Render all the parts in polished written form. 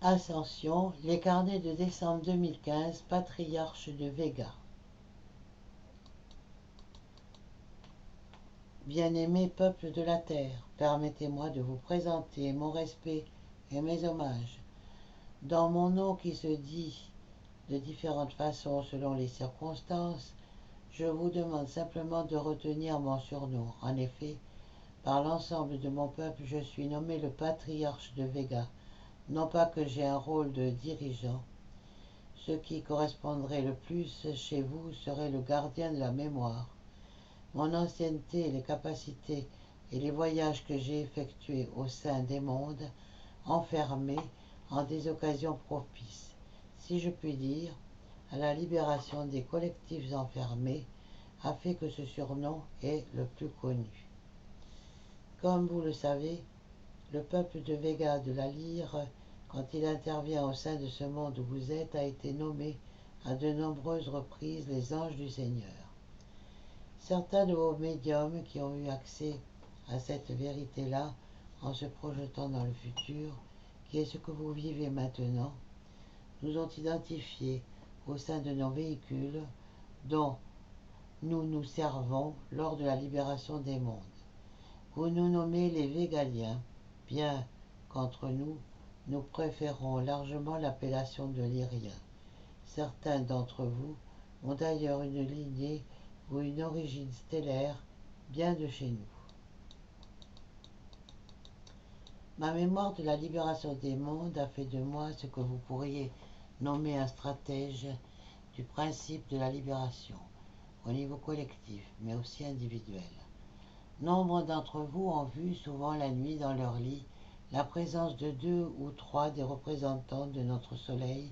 Ascension, les carnets de décembre 2015, patriarche de Vega. Bien-aimé peuple de la terre, permettez-moi de vous présenter mon respect et mes hommages. Dans mon nom qui se dit de différentes façons selon les circonstances, je vous demande simplement de retenir mon surnom. En effet, par l'ensemble de mon peuple, je suis nommé le patriarche de Vega. Non pas que j'ai un rôle de dirigeant. Ce qui correspondrait le plus chez vous serait le gardien de la mémoire. Mon ancienneté, les capacités et les voyages que j'ai effectués au sein des mondes enfermés en des occasions propices, si je puis dire, à la libération des collectifs enfermés, a fait que ce surnom est le plus connu. Comme vous le savez, le peuple de Vega de la Lyre, quand il intervient au sein de ce monde où vous êtes, a été nommé à de nombreuses reprises les anges du Seigneur. Certains de vos médiums qui ont eu accès à cette vérité-là, en se projetant dans le futur, qui est ce que vous vivez maintenant, nous ont identifiés au sein de nos véhicules dont nous nous servons lors de la libération des mondes. Vous nous nommez les Végaliens, bien qu'entre nous, nous préférons largement l'appellation de Lyriens. Certains d'entre vous ont d'ailleurs une lignée ou une origine stellaire bien de chez nous. Ma mémoire de la libération des mondes a fait de moi ce que vous pourriez nommer un stratège du principe de la libération, au niveau collectif, mais aussi individuel. Nombre d'entre vous ont vu, souvent la nuit dans leur lit, la présence de 2 ou 3 des représentants de notre Soleil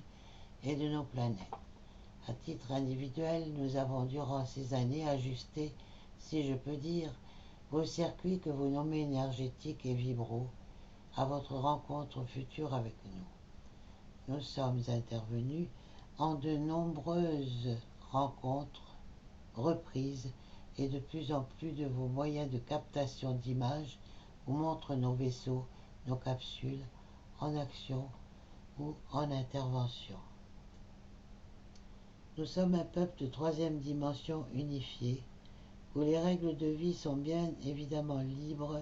et de nos planètes. À titre individuel, nous avons durant ces années ajusté, si je peux dire, vos circuits que vous nommez énergétiques et vibraux, à votre rencontre future avec nous. Nous sommes intervenus en de nombreuses rencontres, reprises, et de plus en plus de vos moyens de captation d'images vous montrent nos vaisseaux, nos capsules, en action ou en intervention. Nous sommes un peuple de troisième dimension unifié, où les règles de vie sont bien évidemment libres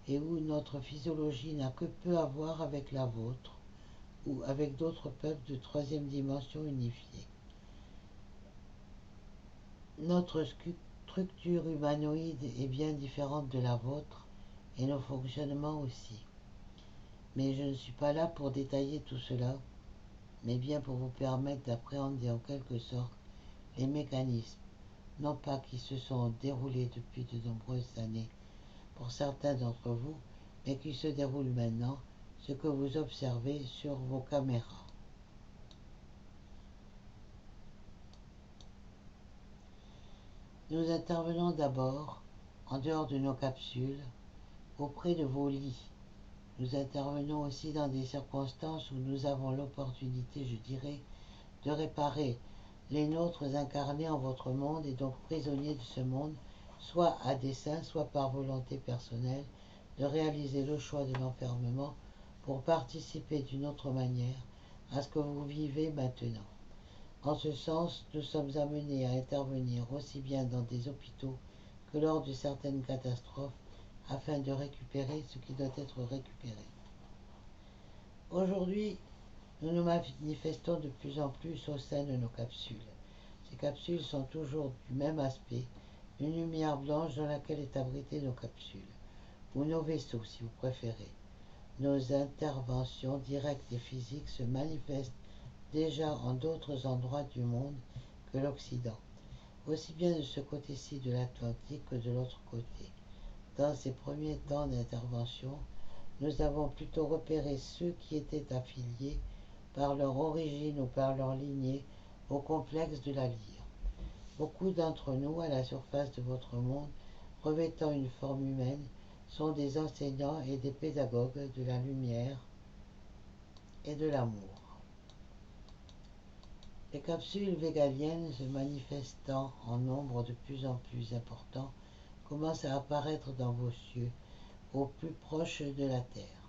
et où notre physiologie n'a que peu à voir avec la vôtre ou avec d'autres peuples de troisième dimension unifiée. Notre structure humanoïde est bien différente de la vôtre et nos fonctionnements aussi. Mais je ne suis pas là pour détailler tout cela, mais bien pour vous permettre d'appréhender en quelque sorte les mécanismes, non pas qui se sont déroulés depuis de nombreuses années pour certains d'entre vous, mais qui se déroulent maintenant, ce que vous observez sur vos caméras. Nous intervenons d'abord, en dehors de nos capsules, auprès de vos lits. Nous intervenons aussi dans des circonstances où nous avons l'opportunité, je dirais, de réparer les nôtres incarnés en votre monde et donc prisonniers de ce monde, soit à dessein, soit par volonté personnelle, de réaliser le choix de l'enfermement pour participer d'une autre manière à ce que vous vivez maintenant. En ce sens, nous sommes amenés à intervenir aussi bien dans des hôpitaux que lors de certaines catastrophes afin de récupérer ce qui doit être récupéré. Aujourd'hui, nous nous manifestons de plus en plus au sein de nos capsules. Ces capsules sont toujours du même aspect, une lumière blanche dans laquelle est abritée nos capsules, ou nos vaisseaux si vous préférez. Nos interventions directes et physiques se manifestent déjà en d'autres endroits du monde que l'Occident, aussi bien de ce côté-ci de l'Atlantique que de l'autre côté. Dans ces premiers temps d'intervention, nous avons plutôt repéré ceux qui étaient affiliés par leur origine ou par leur lignée au complexe de la lyre. Beaucoup d'entre nous, à la surface de votre monde, revêtant une forme humaine, sont des enseignants et des pédagogues de la lumière et de l'amour. Les capsules végaliennes se manifestant en nombre de plus en plus important commencent à apparaître dans vos cieux, au plus proche de la Terre.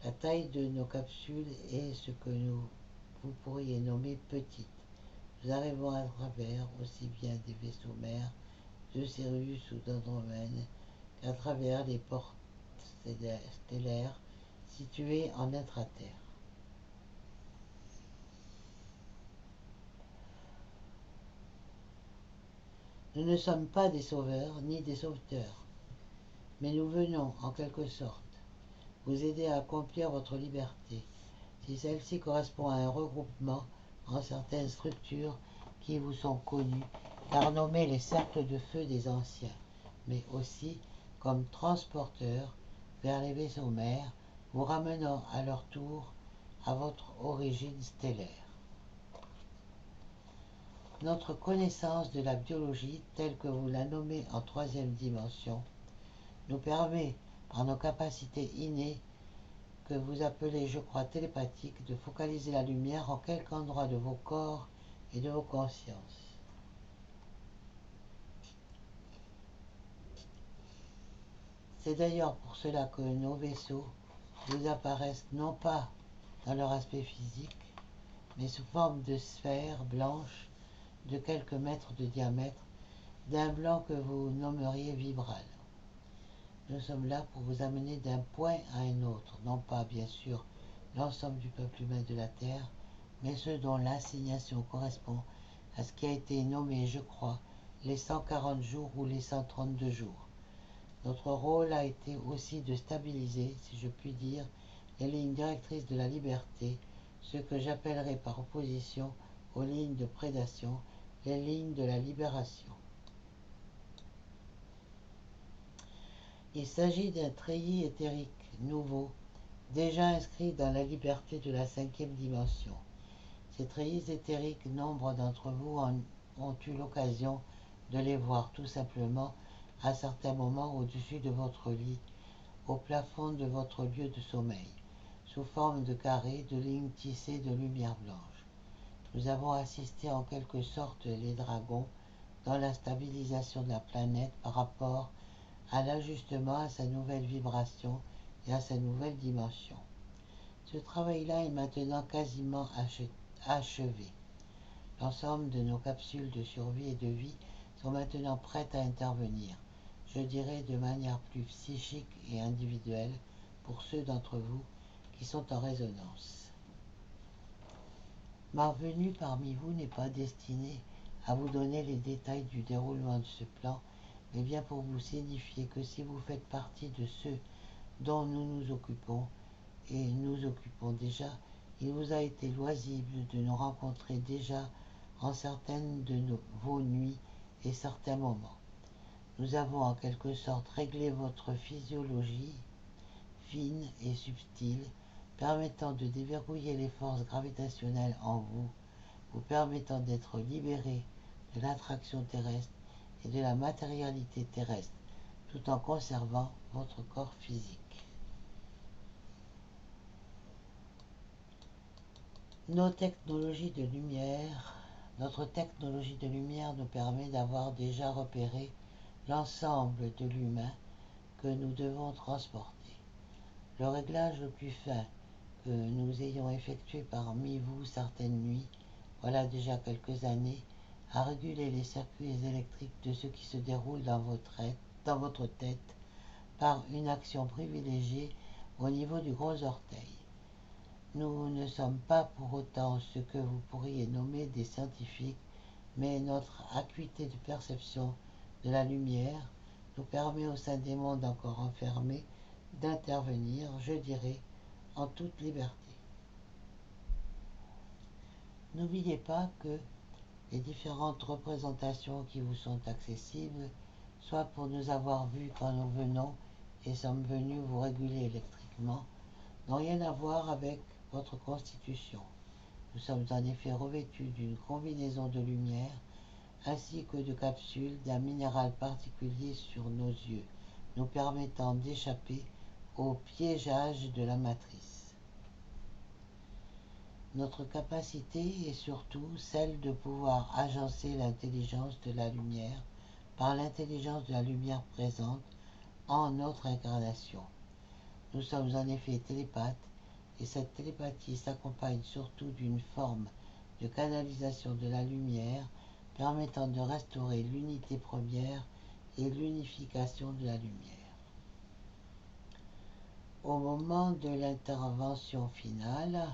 La taille de nos capsules est ce que vous pourriez nommer petite. Nous arrivons à travers aussi bien des vaisseaux mers de Sirius ou d'Andromède qu'à travers les portes stellaires situées en intraterre. Nous ne sommes pas des sauveurs ni des sauveteurs, mais nous venons, en quelque sorte, vous aider à accomplir votre liberté, si celle-ci correspond à un regroupement en certaines structures qui vous sont connues, car nommées les cercles de feu des anciens, mais aussi comme transporteurs vers les vaisseaux mers, vous ramenant à leur tour à votre origine stellaire. Notre connaissance de la biologie, telle que vous la nommez en troisième dimension, nous permet, par nos capacités innées, que vous appelez, je crois, télépathiques, de focaliser la lumière en quelque endroit de vos corps et de vos consciences. C'est d'ailleurs pour cela que nos vaisseaux vous apparaissent non pas dans leur aspect physique, mais sous forme de sphères blanches de quelques mètres de diamètre, d'un blanc que vous nommeriez vibral. Nous sommes là pour vous amener d'un point à un autre, non pas, bien sûr, l'ensemble du peuple humain de la Terre, mais ceux dont l'assignation correspond à ce qui a été nommé, je crois, les 140 jours ou les 132 jours. Notre rôle a été aussi de stabiliser, si je puis dire, les lignes directrices de la liberté, ce que j'appellerai par opposition aux lignes de prédation, les lignes de la libération. Il s'agit d'un treillis éthérique nouveau, déjà inscrit dans la liberté de la cinquième dimension. Ces treillis éthériques, nombre d'entre vous ont eu l'occasion de les voir tout simplement à certains moments au-dessus de votre lit, au plafond de votre lieu de sommeil, sous forme de carrés, de lignes tissées de lumière blanche. Nous avons assisté en quelque sorte les dragons dans la stabilisation de la planète par rapport à l'ajustement à sa nouvelle vibration et à sa nouvelle dimension. Ce travail-là est maintenant quasiment achevé. L'ensemble de nos capsules de survie et de vie sont maintenant prêtes à intervenir, je dirais de manière plus psychique et individuelle pour ceux d'entre vous qui sont en résonance. Ma venue parmi vous n'est pas destinée à vous donner les détails du déroulement de ce plan, mais bien pour vous signifier que si vous faites partie de ceux dont nous nous occupons, et nous occupons déjà, il vous a été loisible de nous rencontrer déjà en certaines de vos nuits et certains moments. Nous avons en quelque sorte réglé votre physiologie fine et subtile, permettant de déverrouiller les forces gravitationnelles en vous, vous permettant d'être libéré de l'attraction terrestre et de la matérialité terrestre, tout en conservant votre corps physique. Notre technologie de lumière nous permet d'avoir déjà repéré l'ensemble de l'humain que nous devons transporter. Le réglage le plus fin que nous ayons effectué parmi vous certaines nuits, voilà déjà quelques années, a régulé les circuits électriques de ce qui se déroule dans votre tête par une action privilégiée au niveau du gros orteil. Nous ne sommes pas pour autant ce que vous pourriez nommer des scientifiques, mais notre acuité de perception de la lumière nous permet au sein des mondes encore enfermés d'intervenir, je dirais, en toute liberté. N'oubliez pas que les différentes représentations qui vous sont accessibles, soit pour nous avoir vus quand nous venons et sommes venus vous réguler électriquement, n'ont rien à voir avec votre constitution. Nous sommes en effet revêtus d'une combinaison de lumière ainsi que de capsules d'un minéral particulier sur nos yeux, nous permettant d'échapper au piégeage de la matrice. Notre capacité est surtout celle de pouvoir agencer l'intelligence de la lumière par l'intelligence de la lumière présente en notre incarnation. Nous sommes en effet télépathes et cette télépathie s'accompagne surtout d'une forme de canalisation de la lumière permettant de restaurer l'unité première et l'unification de la lumière. Au moment de l'intervention finale,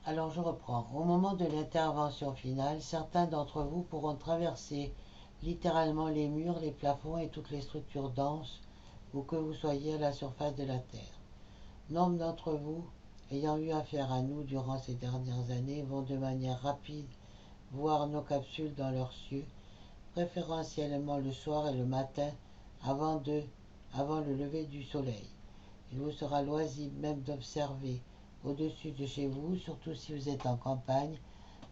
alors je reprends. Au moment de l'intervention finale, certains d'entre vous pourront traverser littéralement les murs, les plafonds et toutes les structures denses où que vous soyez à la surface de la Terre. Nombre d'entre vous, ayant eu affaire à nous durant ces dernières années, vont de manière rapide voir nos capsules dans leurs cieux, préférentiellement le soir et le matin avant le lever du soleil. Il vous sera loisible même d'observer au-dessus de chez vous, surtout si vous êtes en campagne,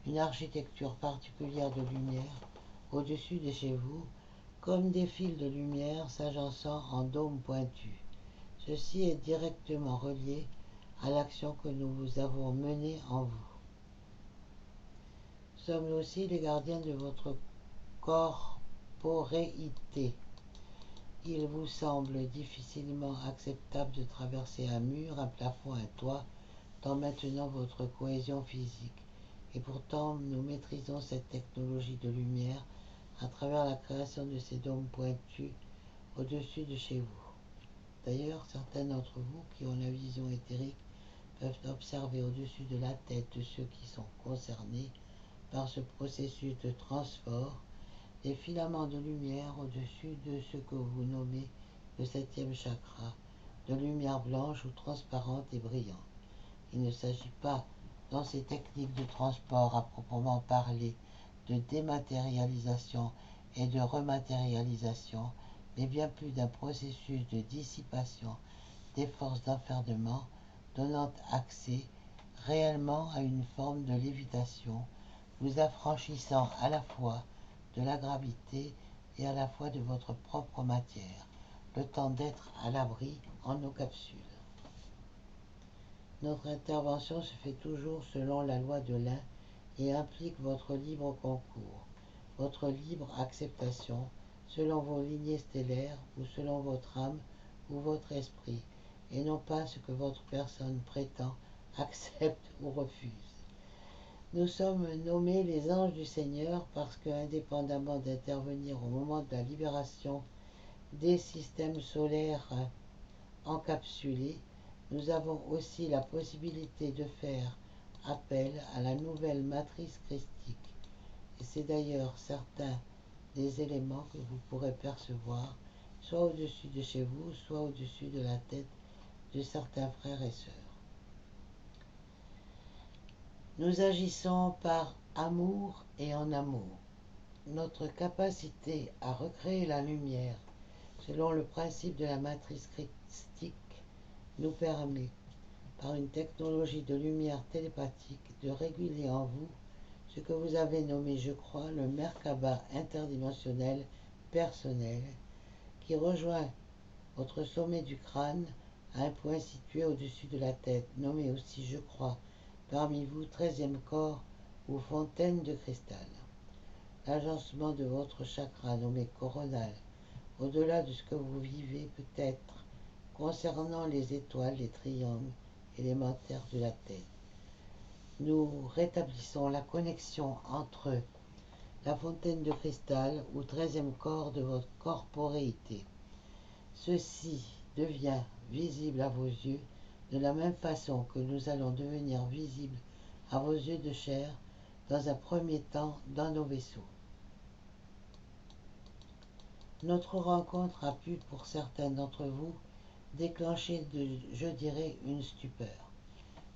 une architecture particulière de lumière au-dessus de chez vous, comme des fils de lumière s'agençant en dômes pointus. Ceci est directement relié à l'action que nous avons menée en vous. Nous sommes aussi les gardiens de votre corporéité. Il vous semble difficilement acceptable de traverser un mur, un plafond, un toit, tant maintenant votre cohésion physique. Et pourtant, nous maîtrisons cette technologie de lumière à travers la création de ces dômes pointus au-dessus de chez vous. D'ailleurs, certains d'entre vous qui ont la vision éthérique peuvent observer au-dessus de la tête de ceux qui sont concernés par ce processus de transport des filaments de lumière au-dessus de ce que vous nommez le septième chakra, de lumière blanche ou transparente et brillante. Il ne s'agit pas, dans ces techniques de transport à proprement parler, de dématérialisation et de rematérialisation, mais bien plus d'un processus de dissipation des forces d'enfermement donnant accès réellement à une forme de lévitation, vous affranchissant à la fois de la gravité et à la fois de votre propre matière, le temps d'être à l'abri en nos capsules. Notre intervention se fait toujours selon la loi de l'un et implique votre libre concours, votre libre acceptation, selon vos lignées stellaires ou selon votre âme ou votre esprit, et non pas ce que votre personne prétend, accepte ou refuse. Nous sommes nommés les anges du Seigneur parce que, indépendamment d'intervenir au moment de la libération des systèmes solaires encapsulés, nous avons aussi la possibilité de faire appel à la nouvelle matrice christique. Et c'est d'ailleurs certains des éléments que vous pourrez percevoir, soit au-dessus de chez vous, soit au-dessus de la tête de certains frères et sœurs. Nous agissons par amour et en amour. Notre capacité à recréer la lumière selon le principe de la matrice christique nous permet, par une technologie de lumière télépathique, de réguler en vous ce que vous avez nommé, je crois, le Merkaba interdimensionnel personnel, qui rejoint votre sommet du crâne à un point situé au-dessus de la tête, nommé aussi, je crois, parmi vous, 13e corps ou fontaine de cristal. L'agencement de votre chakra nommé coronal, au-delà de ce que vous vivez peut-être concernant les étoiles, les triangles élémentaires de la tête. Nous rétablissons la connexion entre la fontaine de cristal ou 13e corps de votre corporéité. Ceci devient visible à vos yeux de la même façon que nous allons devenir visibles à vos yeux de chair dans un premier temps dans nos vaisseaux. Notre rencontre a pu, pour certains d'entre vous, déclencher, je dirais, une stupeur.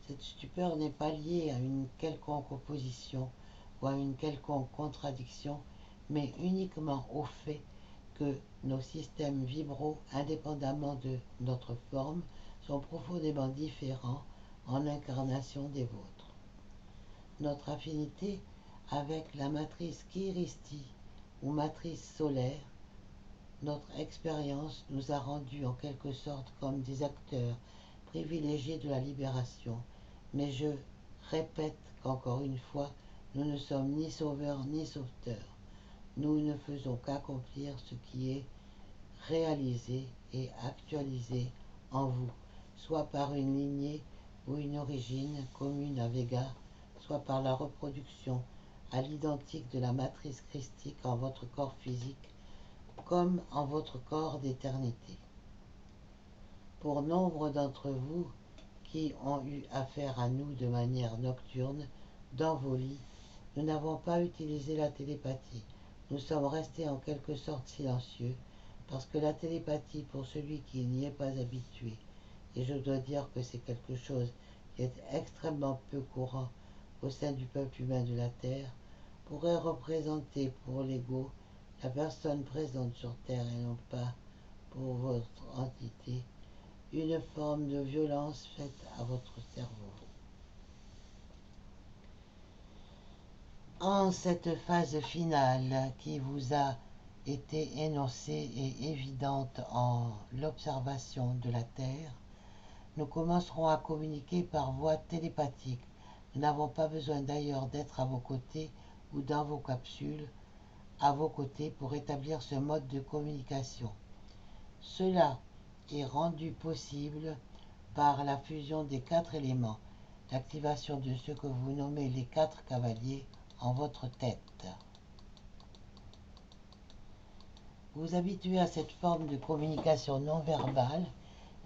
Cette stupeur n'est pas liée à une quelconque opposition ou à une quelconque contradiction, mais uniquement au fait que nos systèmes vibraux, indépendamment de notre forme, sont profondément différents en incarnation des vôtres. Notre affinité avec la matrice Kiristi ou matrice solaire, notre expérience nous a rendus en quelque sorte comme des acteurs privilégiés de la libération, mais je répète qu'encore une fois, nous ne sommes ni sauveurs ni sauveteurs. Nous ne faisons qu'accomplir ce qui est réalisé et actualisé en vous, soit par une lignée ou une origine commune à Vega, soit par la reproduction à l'identique de la matrice christique en votre corps physique, comme en votre corps d'éternité. Pour nombre d'entre vous qui ont eu affaire à nous de manière nocturne, dans vos lits, nous n'avons pas utilisé la télépathie. Nous sommes restés en quelque sorte silencieux, parce que la télépathie, pour celui qui n'y est pas habitué, et je dois dire que c'est quelque chose qui est extrêmement peu courant au sein du peuple humain de la Terre, pourrait représenter pour l'ego la personne présente sur Terre et non pas pour votre entité, une forme de violence faite à votre cerveau. En cette phase finale qui vous a été énoncée et évidente en l'observation de la Terre, nous commencerons à communiquer par voie télépathique. Nous n'avons pas besoin d'ailleurs d'être à vos côtés ou dans vos capsules, à vos côtés pour établir ce mode de communication. Cela est rendu possible par la fusion des 4 éléments, l'activation de ce que vous nommez les 4 cavaliers en votre tête. Vous habituez à cette forme de communication non verbale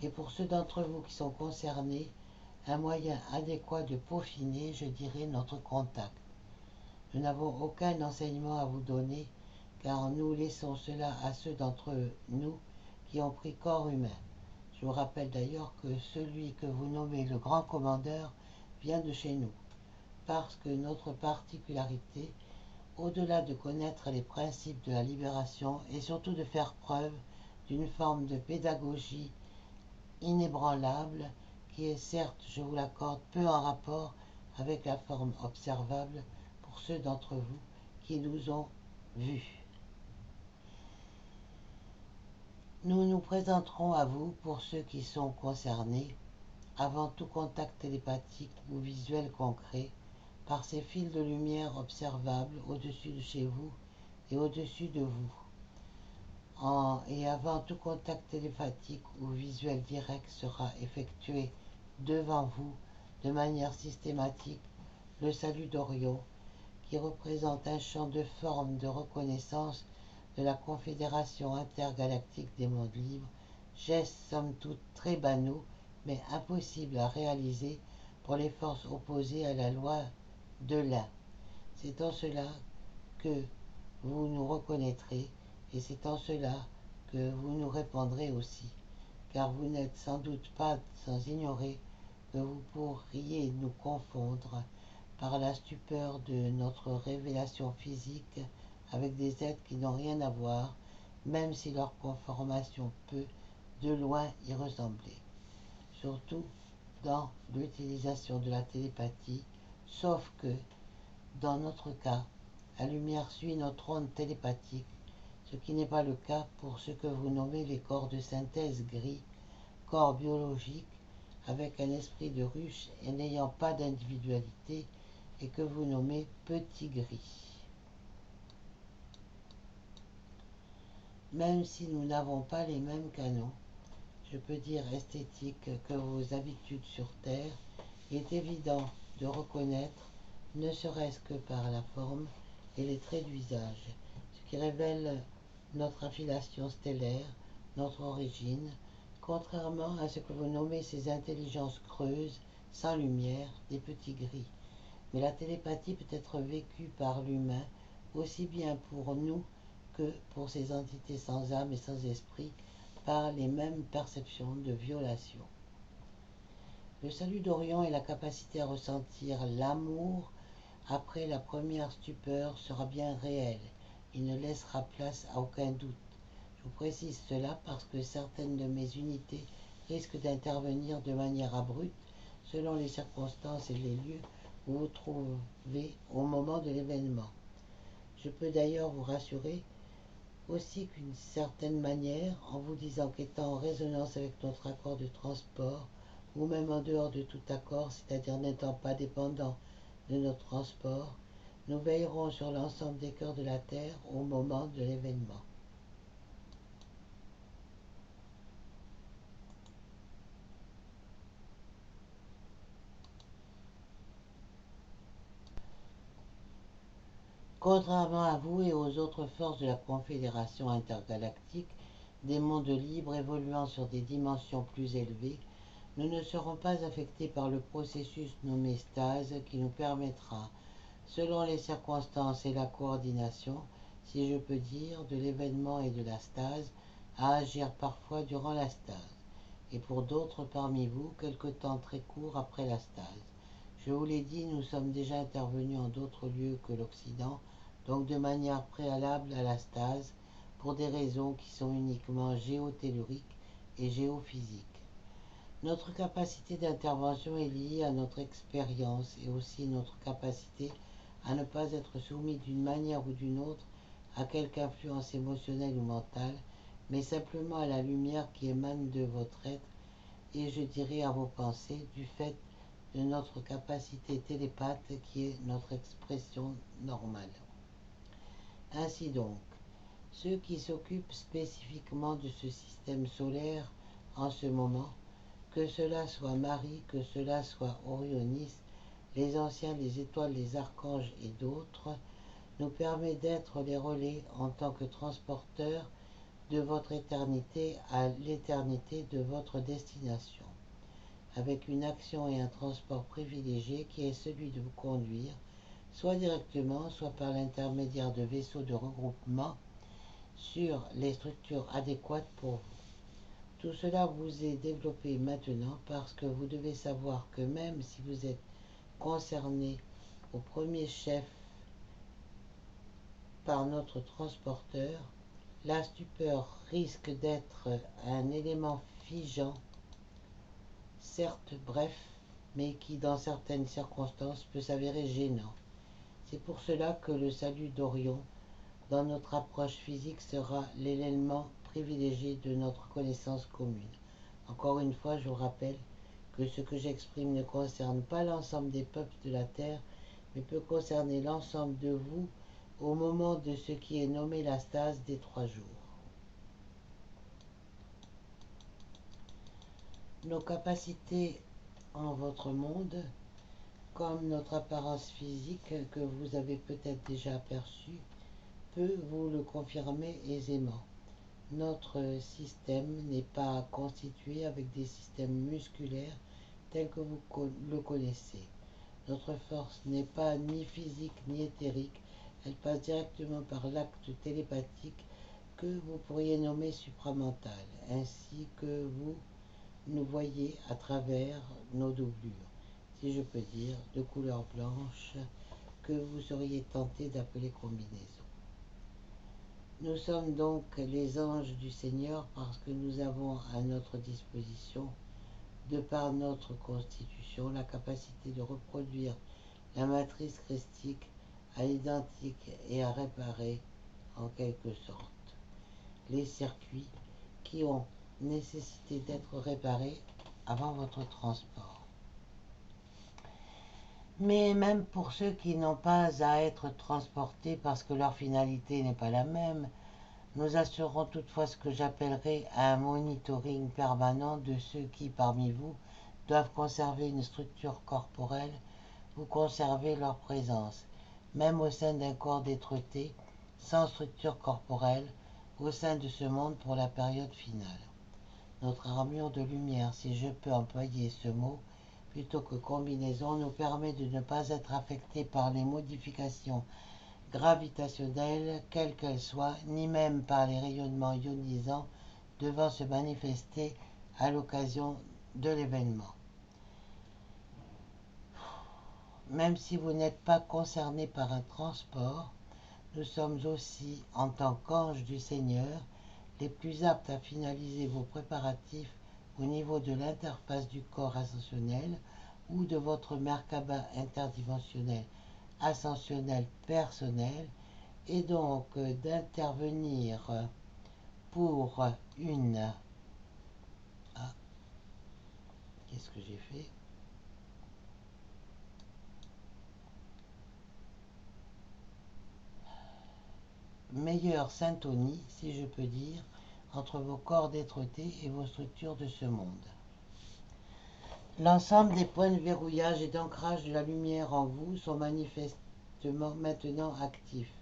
et pour ceux d'entre vous qui sont concernés, un moyen adéquat de peaufiner, je dirais, notre contact. Nous n'avons aucun enseignement à vous donner car nous laissons cela à ceux d'entre nous qui ont pris corps humain. Je vous rappelle d'ailleurs que celui que vous nommez le grand commandeur vient de chez nous, parce que notre particularité, au-delà de connaître les principes de la libération et surtout de faire preuve d'une forme de pédagogie inébranlable, qui est certes, je vous l'accorde, peu en rapport avec la forme observable pour ceux d'entre vous qui nous ont vus. Nous nous présenterons à vous, pour ceux qui sont concernés, avant tout contact télépathique ou visuel concret, par ces fils de lumière observables au-dessus de chez vous et au-dessus de vous. Et avant tout contact télépathique ou visuel direct sera effectué devant vous de manière systématique le salut d'Orion, qui représente un champ de forme de reconnaissance de la Confédération intergalactique des mondes libres, geste somme toute très banaux, mais impossible à réaliser pour les forces opposées à la loi de l'un. C'est en cela que vous nous reconnaîtrez, et c'est en cela que vous nous répondrez aussi, car vous n'êtes sans doute pas sans ignorer que vous pourriez nous confondre par la stupeur de notre révélation physique avec des êtres qui n'ont rien à voir, même si leur conformation peut de loin y ressembler. Surtout dans l'utilisation de la télépathie, sauf que, dans notre cas, la lumière suit notre onde télépathique, ce qui n'est pas le cas pour ce que vous nommez les corps de synthèse gris, corps biologiques avec un esprit de ruche et n'ayant pas d'individualité, et que vous nommez petit gris. Même si nous n'avons pas les mêmes canons, je peux dire esthétiques, que vos habitudes sur Terre, il est évident de reconnaître, ne serait-ce que par la forme et les traits d'usage, ce qui révèle notre affiliation stellaire, notre origine, contrairement à ce que vous nommez ces intelligences creuses, sans lumière, des petits gris. Mais la télépathie peut être vécue par l'humain, aussi bien pour nous que pour ces entités sans âme et sans esprit, par les mêmes perceptions de violation. Le salut d'Orion et la capacité à ressentir l'amour après la première stupeur sera bien réel. Il ne laissera place à aucun doute. vous précise cela parce que certaines de mes unités risquent d'intervenir de manière abrupte selon les circonstances et les lieux où vous vous trouvez au moment de l'événement. Je peux d'ailleurs vous rassurer aussi qu'une certaine manière, en vous disant qu'étant en résonance avec notre accord de transport, ou même en dehors de tout accord, c'est-à-dire n'étant pas dépendant de notre transport, nous veillerons sur l'ensemble des cœurs de la Terre au moment de l'événement. Contrairement à vous et aux autres forces de la Confédération intergalactique, des mondes libres évoluant sur des dimensions plus élevées, nous ne serons pas affectés par le processus nommé stase qui nous permettra, selon les circonstances et la coordination, si je peux dire, de l'événement et de la stase, à agir parfois durant la stase, et pour d'autres parmi vous, quelque temps très court après la stase. Je vous l'ai dit, nous sommes déjà intervenus en d'autres lieux que l'Occident, donc de manière préalable à la stase, pour des raisons qui sont uniquement géotelluriques et géophysiques. Notre capacité d'intervention est liée à notre expérience et aussi notre capacité à ne pas être soumis d'une manière ou d'une autre à quelque influence émotionnelle ou mentale, mais simplement à la lumière qui émane de votre être et je dirais à vos pensées du fait de notre capacité télépathe qui est notre expression normale. Ainsi donc, ceux qui s'occupent spécifiquement de ce système solaire en ce moment, que cela soit Marie, que cela soit Orionis, les anciens, les étoiles, les archanges et d'autres, nous permet d'être les relais en tant que transporteurs de votre éternité à l'éternité de votre destination, avec une action et un transport privilégié qui est celui de vous conduire, soit directement, soit par l'intermédiaire de vaisseaux de regroupement, sur les structures adéquates pour vous. Tout cela vous est développé maintenant parce que vous devez savoir que même si vous êtes concerné au premier chef par notre transporteur, la stupeur risque d'être un élément figeant, certes bref, mais qui dans certaines circonstances peut s'avérer gênant. C'est pour cela que le salut d'Orion, dans notre approche physique, sera l'élément privilégié de notre connaissance commune. Encore une fois, je vous rappelle que ce que j'exprime ne concerne pas l'ensemble des peuples de la Terre, mais peut concerner l'ensemble de vous au moment de ce qui est nommé la stase des 3 jours. Nos capacités en votre monde, comme notre apparence physique que vous avez peut-être déjà aperçue, peut vous le confirmer aisément. Notre système n'est pas constitué avec des systèmes musculaires tels que vous le connaissez. Notre force n'est pas ni physique ni éthérique, elle passe directement par l'acte télépathique que vous pourriez nommer supramental, ainsi que vous nous voyez à travers nos doublures, si je peux dire, de couleur blanche, que vous seriez tenté d'appeler combinaison. Nous sommes donc les anges du Seigneur parce que nous avons à notre disposition, de par notre constitution, la capacité de reproduire la matrice christique à l'identique et à réparer, en quelque sorte, les circuits qui ont nécessité d'être réparés avant votre transport. Mais même pour ceux qui n'ont pas à être transportés parce que leur finalité n'est pas la même, nous assurons toutefois ce que j'appellerai un monitoring permanent de ceux qui, parmi vous, doivent conserver une structure corporelle ou conserver leur présence, même au sein d'un corps d'être-té, sans structure corporelle, au sein de ce monde pour la période finale. Notre armure de lumière, si je peux employer ce mot, plutôt que combinaison, nous permet de ne pas être affectés par les modifications gravitationnelles, quelles qu'elles soient, ni même par les rayonnements ionisants devant se manifester à l'occasion de l'événement. Même si vous n'êtes pas concerné par un transport, nous sommes aussi, en tant qu'anges du Seigneur, les plus aptes à finaliser vos préparatifs au niveau de l'interface du corps ascensionnel ou de votre Merkaba interdimensionnel ascensionnel personnel, et donc d'intervenir pour une... Ah, qu'est-ce que j'ai fait? Meilleure syntonie, si je peux dire, entre vos corps d'être-té et vos structures de ce monde. L'ensemble des points de verrouillage et d'ancrage de la lumière en vous sont manifestement maintenant actifs,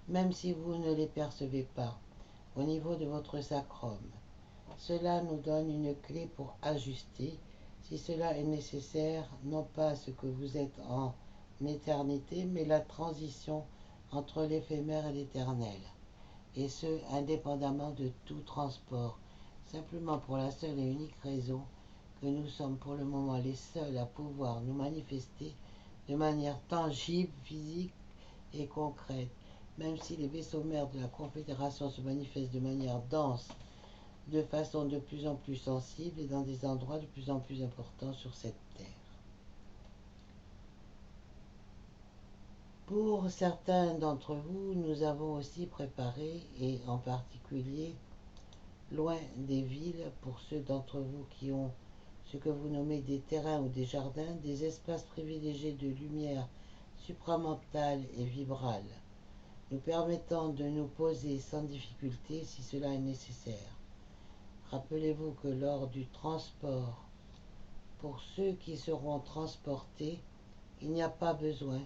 même si vous ne les percevez pas, au niveau de votre sacrum. Cela nous donne une clé pour ajuster, si cela est nécessaire, non pas ce que vous êtes en éternité, mais la transition entre l'éphémère et l'éternel, et ce, indépendamment de tout transport, simplement pour la seule et unique raison que nous sommes pour le moment les seuls à pouvoir nous manifester de manière tangible, physique et concrète, même si les vaisseaux mères de la Confédération se manifestent de manière dense, de façon de plus en plus sensible et dans des endroits de plus en plus importants sur cette terre. Pour certains d'entre vous, nous avons aussi préparé, et en particulier loin des villes, pour ceux d'entre vous qui ont ce que vous nommez des terrains ou des jardins, des espaces privilégiés de lumière supramentale et vibrale, nous permettant de nous poser sans difficulté si cela est nécessaire. Rappelez-vous que lors du transport, pour ceux qui seront transportés, il n'y a pas besoin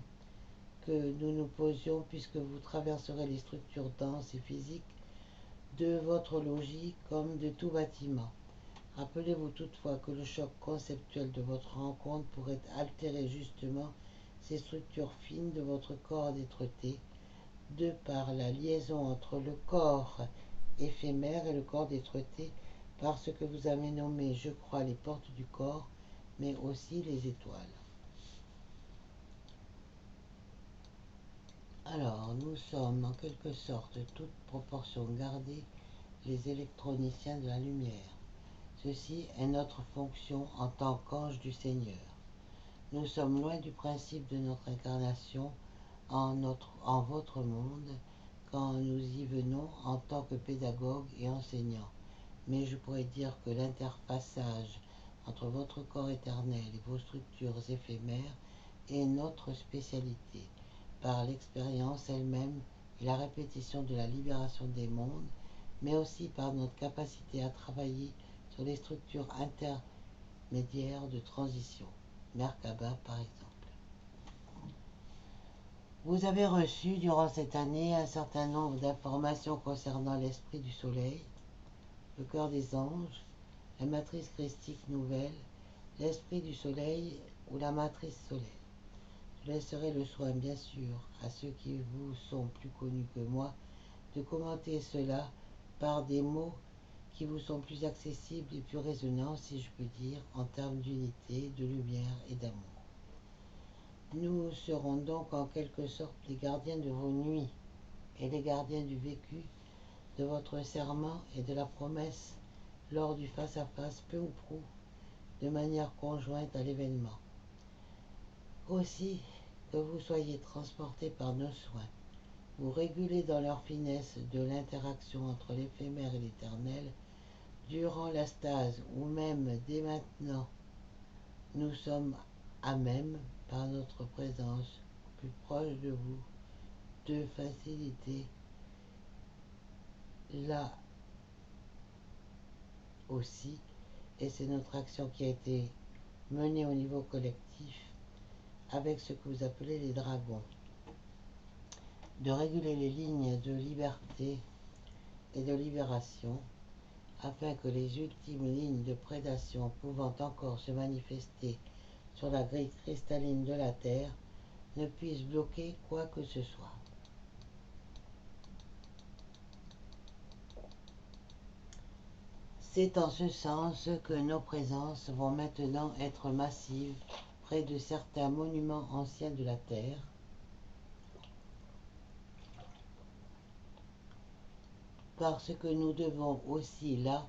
que nous nous posions puisque vous traverserez les structures denses et physiques de votre logis comme de tout bâtiment. Rappelez-vous toutefois que le choc conceptuel de votre rencontre pourrait altérer justement ces structures fines de votre corps d'être-té, de par la liaison entre le corps éphémère et le corps d'être-té, par ce que vous avez nommé, je crois, les portes du corps, mais aussi les étoiles. Alors, nous sommes en quelque sorte, toute proportion gardée, les électroniciens de la lumière. Ceci est notre fonction en tant qu'ange du Seigneur. Nous sommes loin du principe de notre incarnation en votre monde quand nous y venons en tant que pédagogue et enseignant. Mais je pourrais dire que l'interfaçage entre votre corps éternel et vos structures éphémères est notre spécialité, par l'expérience elle-même et la répétition de la libération des mondes, mais aussi par notre capacité à travailler sur les structures intermédiaires de transition, Merkaba par exemple. Vous avez reçu durant cette année un certain nombre d'informations concernant l'esprit du soleil, le cœur des anges, la matrice christique nouvelle, l'esprit du soleil ou la matrice solaire. Je laisserai le soin, bien sûr, à ceux qui vous sont plus connus que moi, de commenter cela par des mots qui vous sont plus accessibles et plus résonnants, si je peux dire, en termes d'unité, de lumière et d'amour. Nous serons donc en quelque sorte les gardiens de vos nuits et les gardiens du vécu, de votre serment et de la promesse lors du face-à-face peu ou prou, de manière conjointe à l'événement. Aussi, que vous soyez transportés par nos soins, vous régulez dans leur finesse de l'interaction entre l'éphémère et l'éternel, durant la stase ou même dès maintenant, nous sommes à même, par notre présence plus proche de vous, de faciliter là aussi, et c'est notre action qui a été menée au niveau collectif avec ce que vous appelez les dragons, de réguler les lignes de liberté et de libération, afin que les ultimes lignes de prédation pouvant encore se manifester sur la grille cristalline de la Terre ne puissent bloquer quoi que ce soit. C'est en ce sens que nos présences vont maintenant être massives près de certains monuments anciens de la Terre, parce que nous devons aussi là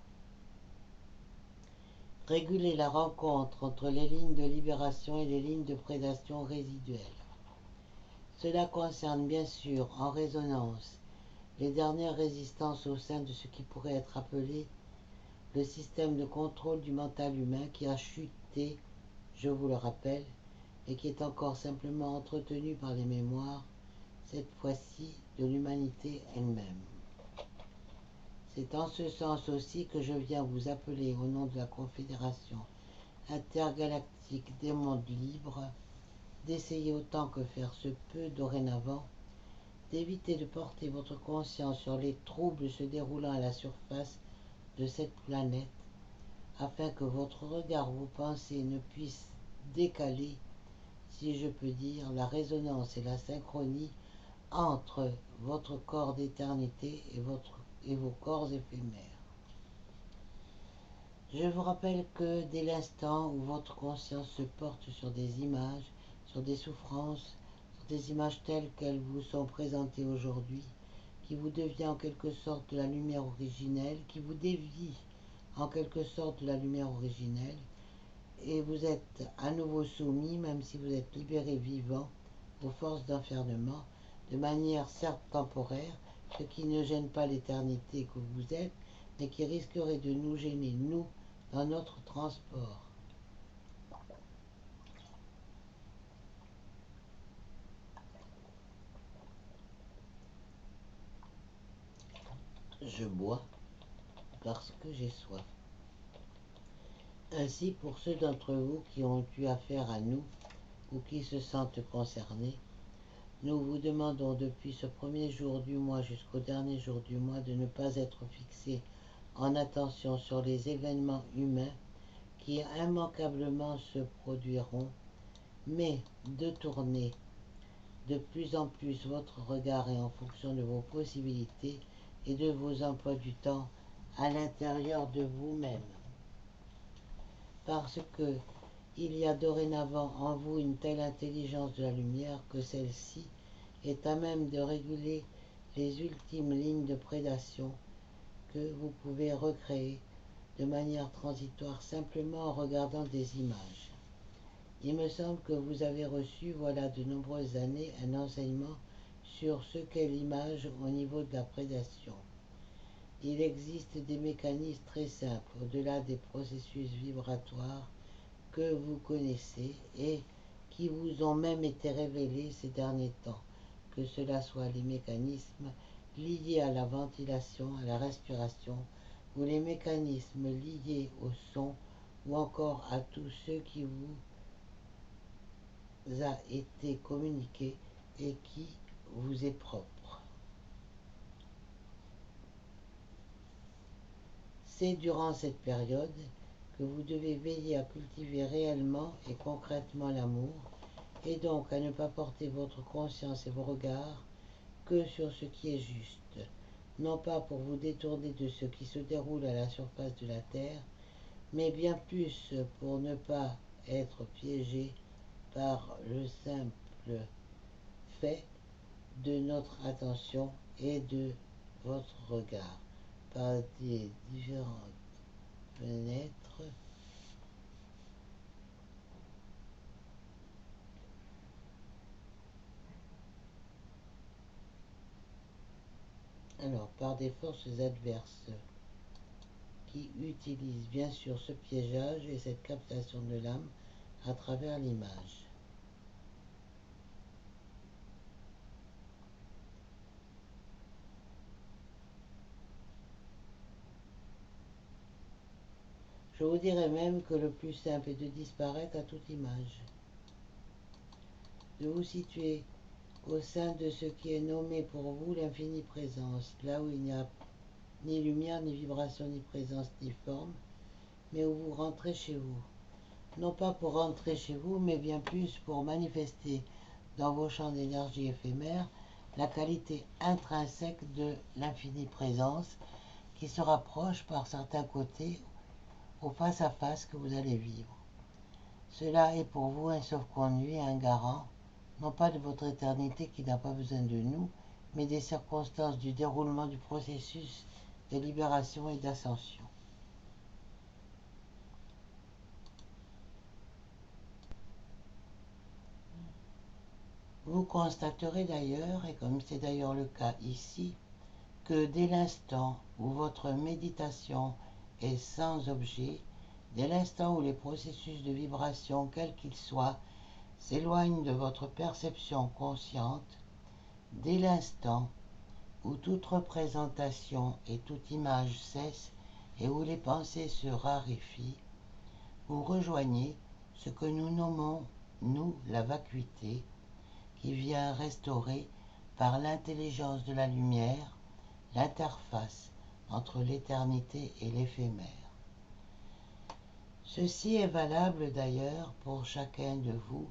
réguler la rencontre entre les lignes de libération et les lignes de prédation résiduelles. Cela concerne bien sûr en résonance les dernières résistances au sein de ce qui pourrait être appelé le système de contrôle du mental humain qui a chuté, je vous le rappelle, et qui est encore simplement entretenu par les mémoires, cette fois-ci de l'humanité elle-même. C'est en ce sens aussi que je viens vous appeler au nom de la Confédération intergalactique des mondes libres d'essayer autant que faire se peut dorénavant d'éviter de porter votre conscience sur les troubles se déroulant à la surface de cette planète afin que votre regard, vos pensées ne puissent décaler, si je peux dire, la résonance et la synchronie entre votre corps d'éternité et vos corps éphémères. Je vous rappelle que dès l'instant où votre conscience se porte sur des images, sur des souffrances, sur des images telles qu'elles vous sont présentées aujourd'hui, qui vous devient en quelque sorte de la lumière originelle, qui vous dévie en quelque sorte de la lumière originelle, et vous êtes à nouveau soumis, même si vous êtes libéré vivant, aux forces d'enfermement, de manière certes temporaire, ce qui ne gêne pas l'éternité que vous êtes, mais qui risquerait de nous gêner, nous, dans notre transport. Je bois parce que j'ai soif. Ainsi, pour ceux d'entre vous qui ont eu affaire à nous ou qui se sentent concernés, nous vous demandons depuis ce premier jour du mois jusqu'au dernier jour du mois de ne pas être fixés en attention sur les événements humains qui immanquablement se produiront, mais de tourner de plus en plus votre regard et en fonction de vos possibilités et de vos emplois du temps à l'intérieur de vous-même. Parce que il y a dorénavant en vous une telle intelligence de la lumière que celle-ci est à même de réguler les ultimes lignes de prédation que vous pouvez recréer de manière transitoire simplement en regardant des images. Il me semble que vous avez reçu, voilà de nombreuses années, un enseignement sur ce qu'est l'image au niveau de la prédation. Il existe des mécanismes très simples, au-delà des processus vibratoires que vous connaissez et qui vous ont même été révélés ces derniers temps, que cela soit les mécanismes liés à la ventilation, à la respiration, ou les mécanismes liés au son, ou encore à tout ce qui vous a été communiqué et qui vous est propre. C'est durant cette période que vous devez veiller à cultiver réellement et concrètement l'amour, et donc à ne pas porter votre conscience et vos regards que sur ce qui est juste, non pas pour vous détourner de ce qui se déroule à la surface de la Terre, mais bien plus pour ne pas être piégé par le simple fait de notre attention et de votre regard, par des différentes fenêtres. Alors, par des forces adverses qui utilisent bien sûr ce piégeage et cette captation de l'âme à travers l'image. Je vous dirais même que le plus simple est de disparaître à toute image, de vous situer au sein de ce qui est nommé pour vous l'infinie présence, là où il n'y a ni lumière, ni vibration, ni présence, ni forme, mais où vous rentrez chez vous. Non pas pour rentrer chez vous, mais bien plus pour manifester dans vos champs d'énergie éphémères la qualité intrinsèque de l'infinie présence qui se rapproche par certains côtés au face-à-face que vous allez vivre. Cela est pour vous un sauf-conduit, un garant, non pas de votre éternité qui n'a pas besoin de nous, mais des circonstances du déroulement du processus de libération et d'ascension. Vous constaterez d'ailleurs, et comme c'est d'ailleurs le cas ici, que dès l'instant où votre méditation est sans objet, dès l'instant où les processus de vibration, quels qu'ils soient, s'éloignent de votre perception consciente, dès l'instant où toute représentation et toute image cesse et où les pensées se raréfient, vous rejoignez ce que nous nommons, nous, la vacuité, qui vient restaurer par l'intelligence de la lumière l'interface entre l'éternité et l'éphémère. Ceci est valable d'ailleurs pour chacun de vous,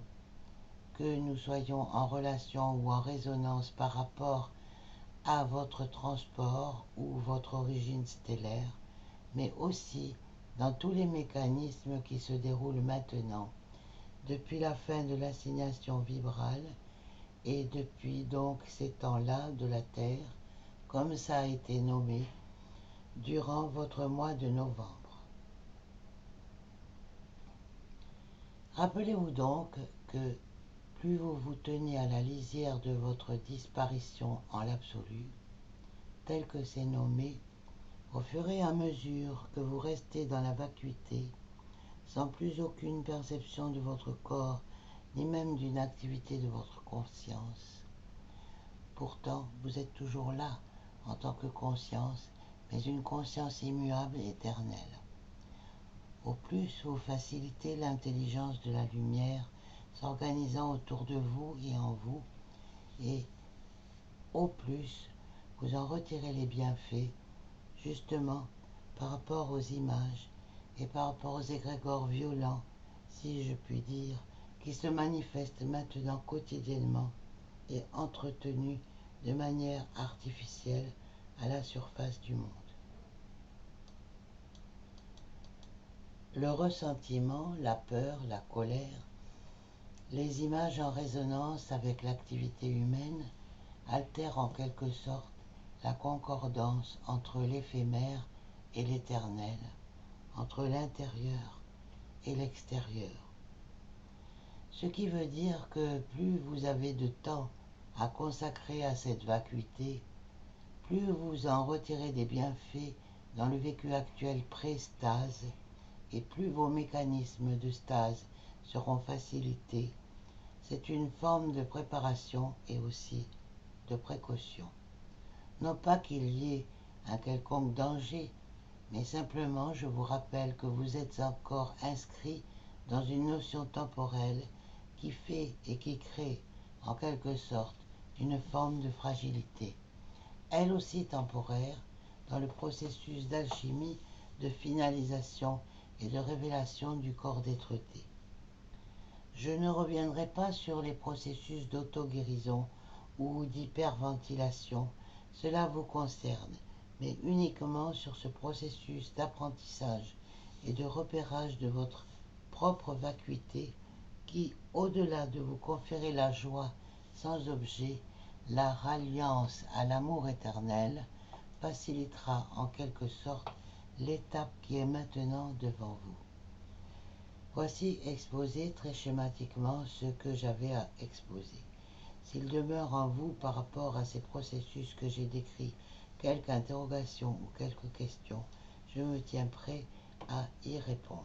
que nous soyons en relation ou en résonance par rapport à votre transport ou votre origine stellaire, mais aussi dans tous les mécanismes qui se déroulent maintenant, depuis la fin de l'assignation vibrale et depuis donc ces temps-là de la Terre, comme ça a été nommé, durant votre mois de novembre. Rappelez-vous donc que plus vous vous tenez à la lisière de votre disparition en l'absolu, tel que c'est nommé, au fur et à mesure que vous restez dans la vacuité, sans plus aucune perception de votre corps, ni même d'une activité de votre conscience. Pourtant, vous êtes toujours là, en tant que conscience, mais une conscience immuable et éternelle. Au plus, vous facilitez l'intelligence de la lumière s'organisant autour de vous et en vous, et au plus, vous en retirez les bienfaits, justement par rapport aux images et par rapport aux égrégores violents, si je puis dire, qui se manifestent maintenant quotidiennement et entretenus de manière artificielle à la surface du monde. Le ressentiment, la peur, la colère, les images en résonance avec l'activité humaine altèrent en quelque sorte la concordance entre l'éphémère et l'éternel, entre l'intérieur et l'extérieur. Ce qui veut dire que plus vous avez de temps à consacrer à cette vacuité, plus vous en retirez des bienfaits dans le vécu actuel pré-stase, et plus vos mécanismes de stase seront facilités. C'est une forme de préparation et aussi de précaution. Non pas qu'il y ait un quelconque danger, mais simplement je vous rappelle que vous êtes encore inscrit dans une notion temporelle qui fait et qui crée en quelque sorte une forme de fragilité, elle aussi temporaire, dans le processus d'alchimie, de finalisation et de révélation du corps d'être-té. Je ne reviendrai pas sur les processus d'auto-guérison ou d'hyperventilation, cela vous concerne, mais uniquement sur ce processus d'apprentissage et de repérage de votre propre vacuité qui, au-delà de vous conférer la joie sans objet, la ralliance à l'amour éternel, facilitera en quelque sorte l'étape qui est maintenant devant vous. Voici exposé très schématiquement ce que j'avais à exposer. S'il demeure en vous par rapport à ces processus que j'ai décrits quelque interrogation ou quelques questions, je me tiens prêt à y répondre.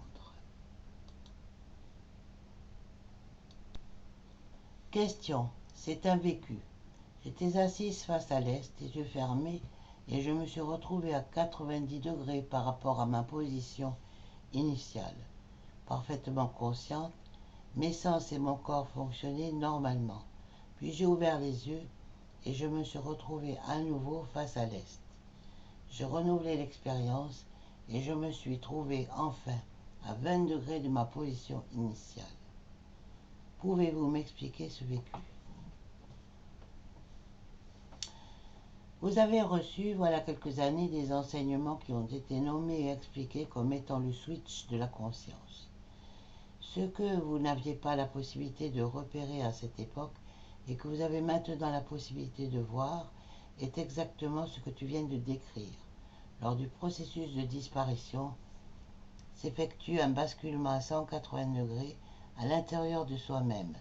Question. C'est un vécu. J'étais assise face à l'est, les yeux fermés, et je me suis retrouvée à 90 degrés par rapport à ma position initiale. Parfaitement consciente, mes sens et mon corps fonctionnaient normalement. Puis j'ai ouvert les yeux et je me suis retrouvée à nouveau face à l'est. J'ai renouvelé l'expérience et je me suis trouvée enfin à 20 degrés de ma position initiale. Pouvez-vous m'expliquer ce vécu? Vous avez reçu, voilà quelques années, des enseignements qui ont été nommés et expliqués comme étant le switch de la conscience. Ce que vous n'aviez pas la possibilité de repérer à cette époque et que vous avez maintenant la possibilité de voir, est exactement ce que tu viens de décrire. Lors du processus de disparition, s'effectue un basculement à 180 degrés à l'intérieur de soi-même,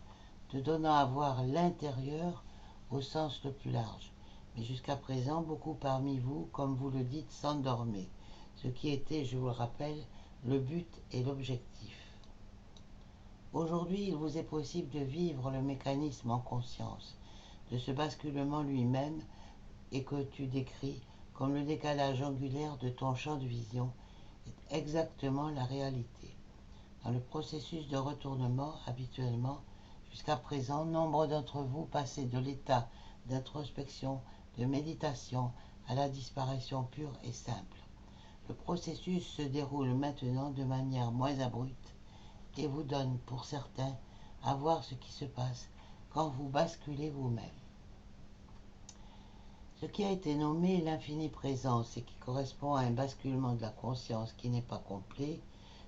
te donnant à voir l'intérieur au sens le plus large. Mais jusqu'à présent, beaucoup parmi vous, comme vous le dites, s'endormaient, ce qui était, je vous le rappelle, le but et l'objectif. Aujourd'hui, il vous est possible de vivre le mécanisme en conscience de ce basculement lui-même et que tu décris comme le décalage angulaire de ton champ de vision est exactement la réalité. Dans le processus de retournement, habituellement, jusqu'à présent, nombre d'entre vous passaient de l'état d'introspection, de méditation, à la disparition pure et simple. Le processus se déroule maintenant de manière moins abrupte et vous donne, pour certains, à voir ce qui se passe quand vous basculez vous-même. Ce qui a été nommé l'infinie présence et qui correspond à un basculement de la conscience qui n'est pas complet,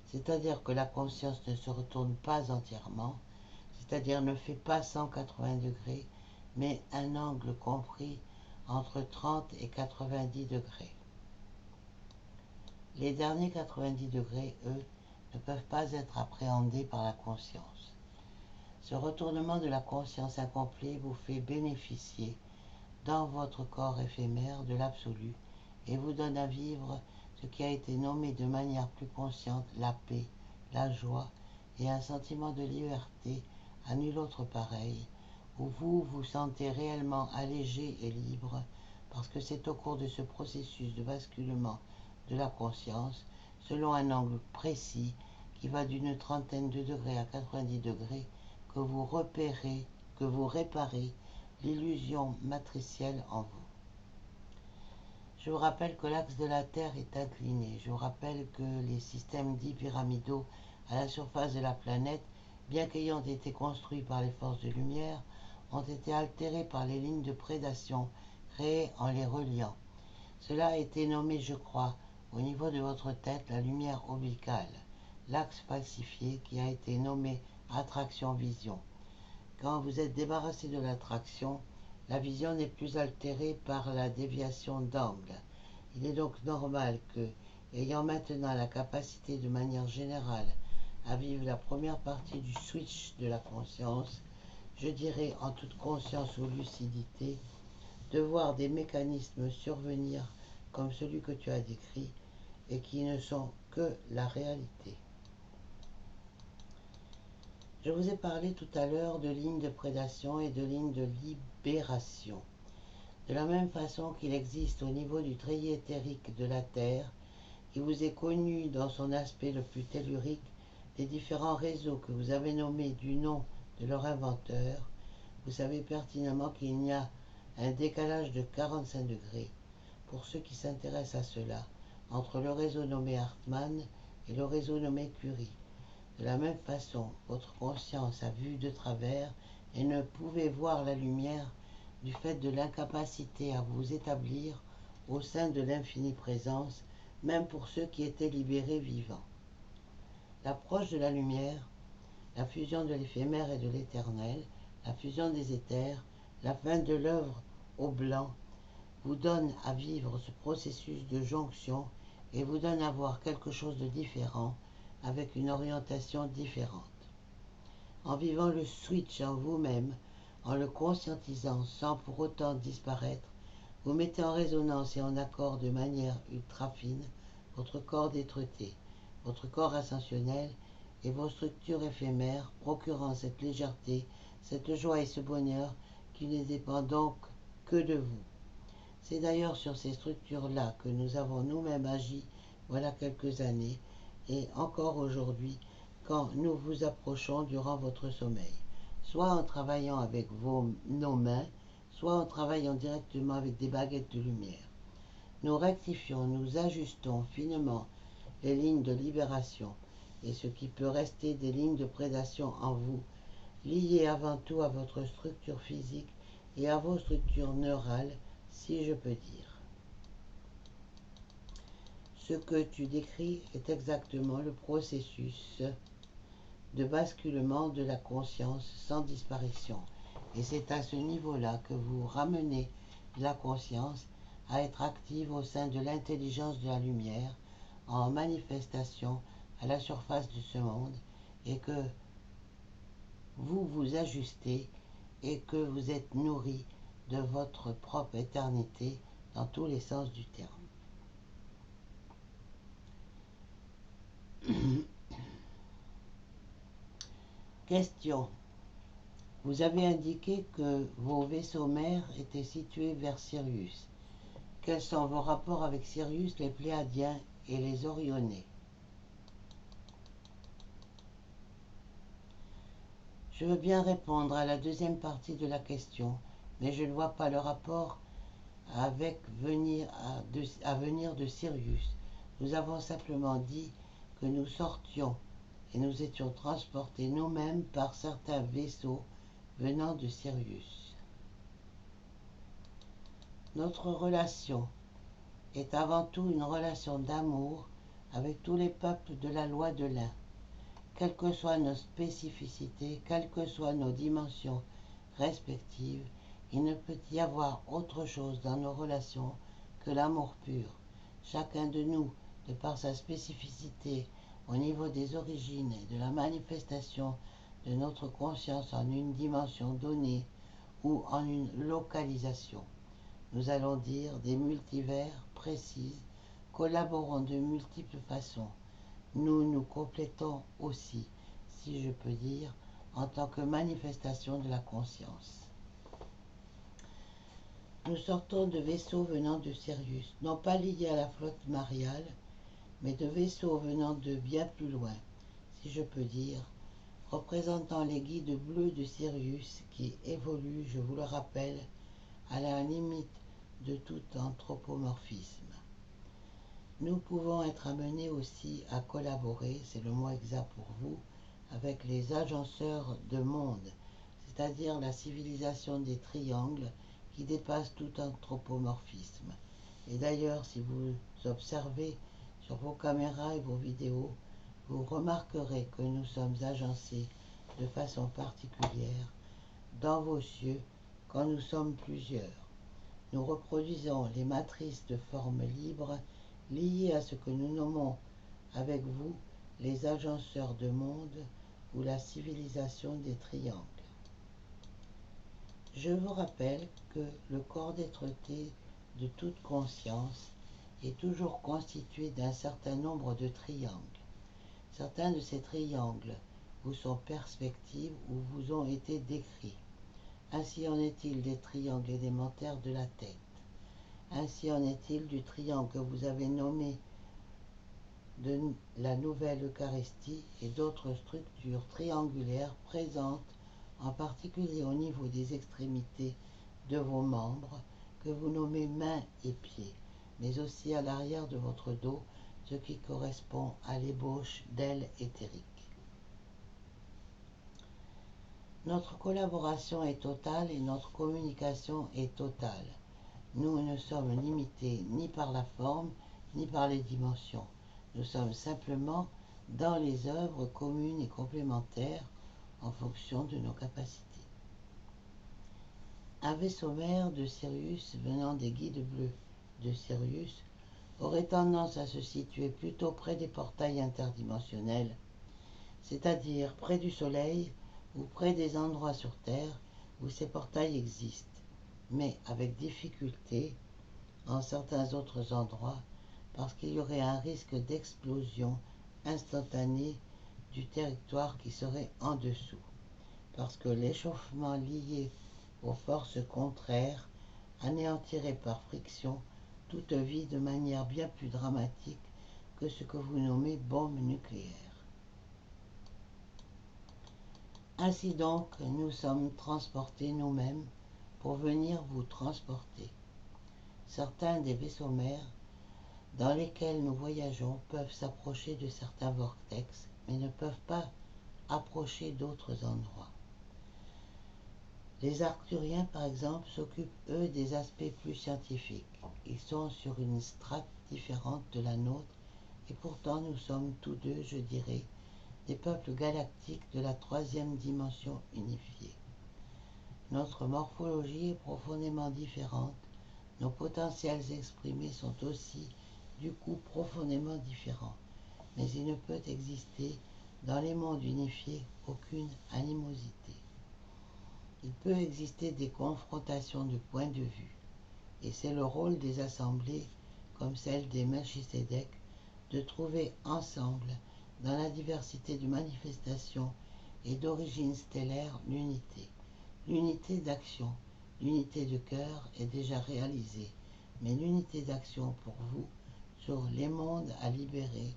c'est-à-dire que la conscience ne se retourne pas entièrement, c'est-à-dire ne fait pas 180 degrés, mais un angle compris entre 30 et 90 degrés. Les derniers 90 degrés, eux, ne peuvent pas être appréhendés par la conscience. Ce retournement de la conscience incomplet vous fait bénéficier dans votre corps éphémère de l'absolu et vous donne à vivre ce qui a été nommé de manière plus consciente la paix, la joie et un sentiment de liberté à nul autre pareil, où vous vous sentez réellement allégé et libre, parce que c'est au cours de ce processus de basculement de la conscience, selon un angle précis qui va d'une trentaine de degrés à 90 degrés, que vous repérez, que vous réparez l'illusion matricielle en vous. Je vous rappelle que l'axe de la Terre est incliné. Je vous rappelle que les systèmes dits pyramidaux à la surface de la planète, bien qu'ayant été construits par les forces de lumière, ont été altérés par les lignes de prédation créées en les reliant. Cela a été nommé, je crois, au niveau de votre tête, la lumière obliquale, l'axe falsifié qui a été nommé attraction-vision. Quand vous êtes débarrassé de l'attraction, la vision n'est plus altérée par la déviation d'angle. Il est donc normal que, ayant maintenant la capacité de manière générale à vivre la première partie du switch de la conscience, je dirais en toute conscience ou lucidité, de voir des mécanismes survenir comme celui que tu as décrit et qui ne sont que la réalité. Je vous ai parlé tout à l'heure de lignes de prédation et de lignes de libération. De la même façon qu'il existe au niveau du treillis éthérique de la Terre, il vous est connu dans son aspect le plus tellurique des différents réseaux que vous avez nommés du nom de leur inventeur. Vous savez pertinemment qu'il y a un décalage de 45 degrés, pour ceux qui s'intéressent à cela, entre le réseau nommé Hartmann et le réseau nommé Curie. De la même façon, votre conscience a vu de travers et ne pouvait voir la lumière du fait de l'incapacité à vous établir au sein de l'infinie présence, même pour ceux qui étaient libérés vivants. L'approche de la lumière, la fusion de l'éphémère et de l'éternel, la fusion des éthers, la fin de l'œuvre au blanc, vous donne à vivre ce processus de jonction et vous donne à voir quelque chose de différent, avec une orientation différente. En vivant le switch en vous-même, en le conscientisant sans pour autant disparaître, vous mettez en résonance et en accord de manière ultra fine votre corps d'être-té, votre corps ascensionnel et vos structures éphémères, procurant cette légèreté, cette joie et ce bonheur qui ne dépendent donc que de vous. C'est d'ailleurs sur ces structures-là que nous avons nous-mêmes agi voilà quelques années, et encore aujourd'hui, quand nous vous approchons durant votre sommeil, soit en travaillant avec nos mains, soit en travaillant directement avec des baguettes de lumière. Nous rectifions, nous ajustons finement les lignes de libération et ce qui peut rester des lignes de prédation en vous, liées avant tout à votre structure physique et à vos structures neurales, si je peux dire. Ce que tu décris est exactement le processus de basculement de la conscience sans disparition. Et c'est à ce niveau-là que vous ramenez de la conscience à être active au sein de l'intelligence de la lumière, en manifestation à la surface de ce monde, et que vous vous ajustez et que vous êtes nourri de votre propre éternité dans tous les sens du terme. Question. Vous avez indiqué que vos vaisseaux mères étaient situés vers Sirius. Quels sont vos rapports avec Sirius, les Pléiadiens et les Orionnais? Je veux bien répondre à la deuxième partie de la question, mais je ne vois pas le rapport avec à venir de Sirius. Nous avons simplement dit que nous sortions et nous étions transportés nous-mêmes par certains vaisseaux venant de Sirius. Notre relation est avant tout une relation d'amour avec tous les peuples de la loi de l'un. Quelles que soient nos spécificités, quelles que soient nos dimensions respectives, il ne peut y avoir autre chose dans nos relations que l'amour pur. Chacun de nous, de par sa spécificité au niveau des origines et de la manifestation de notre conscience en une dimension donnée ou en une localisation, nous allons dire des multivers précises, collaborons de multiples façons. Nous nous complétons aussi, si je peux dire, en tant que manifestation de la conscience. Nous sortons de vaisseaux venant de Sirius, non pas liés à la flotte mariale, mais de vaisseaux venant de bien plus loin, si je peux dire, représentant les guides bleus de Sirius qui évoluent, je vous le rappelle, à la limite de tout anthropomorphisme. Nous pouvons être amenés aussi à collaborer, c'est le mot exact pour vous, avec les agenceurs de monde, c'est-à-dire la civilisation des triangles qui dépasse tout anthropomorphisme. Et d'ailleurs, si vous observez sur vos caméras et vos vidéos, vous remarquerez que nous sommes agencés de façon particulière dans vos cieux quand nous sommes plusieurs. Nous reproduisons les matrices de forme libre liées à ce que nous nommons avec vous les agenceurs de monde ou la civilisation des triangles. Je vous rappelle que le corps d'être-té de toute conscience est toujours constitué d'un certain nombre de triangles. Certains de ces triangles vous sont perspectives ou vous ont été décrits. Ainsi en est-il des triangles élémentaires de la tête. Ainsi en est-il du triangle que vous avez nommé de la nouvelle Eucharistie et d'autres structures triangulaires présentes en particulier au niveau des extrémités de vos membres que vous nommez mains et pieds, mais aussi à l'arrière de votre dos, ce qui correspond à l'ébauche d'ailes éthériques. Notre collaboration est totale et notre communication est totale. Nous ne sommes limités ni par la forme ni par les dimensions. Nous sommes simplement dans les œuvres communes et complémentaires en fonction de nos capacités. Un vaisseau mère de Sirius venant des guides bleus de Sirius aurait tendance à se situer plutôt près des portails interdimensionnels, c'est-à-dire près du Soleil ou près des endroits sur Terre où ces portails existent, mais avec difficulté en certains autres endroits parce qu'il y aurait un risque d'explosion instantanée du territoire qui serait en dessous, parce que l'échauffement lié aux forces contraires anéantirait par friction toute vie de manière bien plus dramatique que ce que vous nommez bombe nucléaire. Ainsi donc, nous sommes transportés nous-mêmes pour venir vous transporter. Certains des vaisseaux mères dans lesquels nous voyageons peuvent s'approcher de certains vortex, mais ne peuvent pas approcher d'autres endroits. Les Arcturiens, par exemple, s'occupent, eux, des aspects plus scientifiques. Ils sont sur une strate différente de la nôtre, et pourtant nous sommes tous deux, je dirais, des peuples galactiques de la troisième dimension unifiée. Notre morphologie est profondément différente Nos potentiels exprimés sont aussi, du coup, profondément différents. Mais il ne peut exister dans les mondes unifiés aucune animosité. Il peut exister des confrontations de points de vue, et c'est le rôle des assemblées, comme celle des Melchisédek, de trouver ensemble, dans la diversité de manifestations et d'origines stellaires, l'unité. L'unité d'action, l'unité de cœur est déjà réalisée, mais l'unité d'action pour vous, sur les mondes à libérer,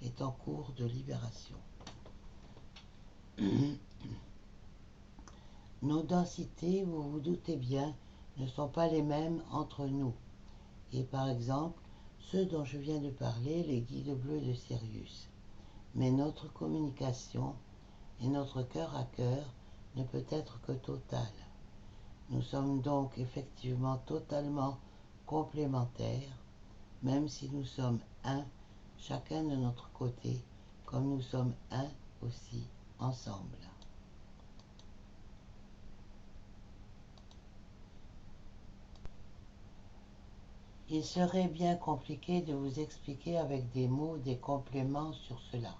est en cours de libération. Nos densités, vous vous doutez bien, ne sont pas les mêmes entre nous. Et par exemple, ceux dont je viens de parler, les guides bleus de Sirius. Mais notre communication et notre cœur à cœur ne peut être que totale. Nous sommes donc effectivement totalement complémentaires, même si nous sommes un, chacun de notre côté, comme nous sommes un aussi ensemble. Il serait bien compliqué de vous expliquer avec des mots des compléments sur cela.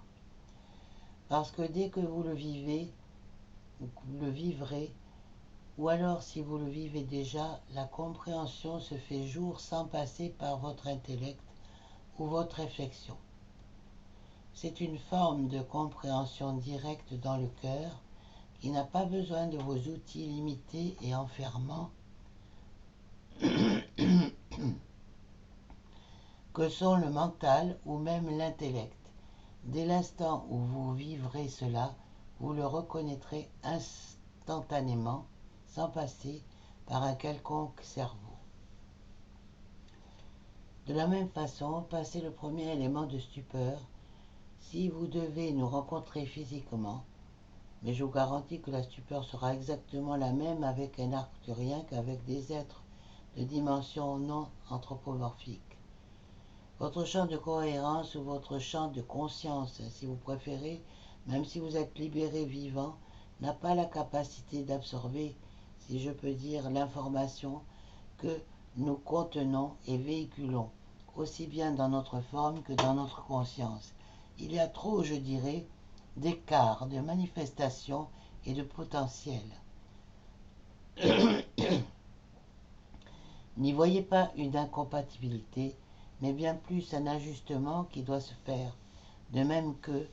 Parce que dès que vous le vivez, vous le vivrez, ou alors si vous le vivez déjà, la compréhension se fait jour sans passer par votre intellect ou votre réflexion. C'est une forme de compréhension directe dans le cœur qui n'a pas besoin de vos outils limités et enfermants que sont le mental ou même l'intellect. Dès l'instant où vous vivrez cela, vous le reconnaîtrez instantanément, sans passer par un quelconque cerveau. De la même façon, passez le premier élément de stupeur, si vous devez nous rencontrer physiquement, mais je vous garantis que la stupeur sera exactement la même avec un arcturien qu'avec des êtres de dimension non anthropomorphique. Votre champ de cohérence ou votre champ de conscience, si vous préférez, même si vous êtes libéré vivant, n'a pas la capacité d'absorber, si je peux dire, l'information que nous contenons et véhiculons, aussi bien dans notre forme que dans notre conscience. Il y a trop, je dirais, d'écart, de manifestation et de potentiel. N'y voyez pas une incompatibilité, mais bien plus un ajustement qui doit se faire, de même que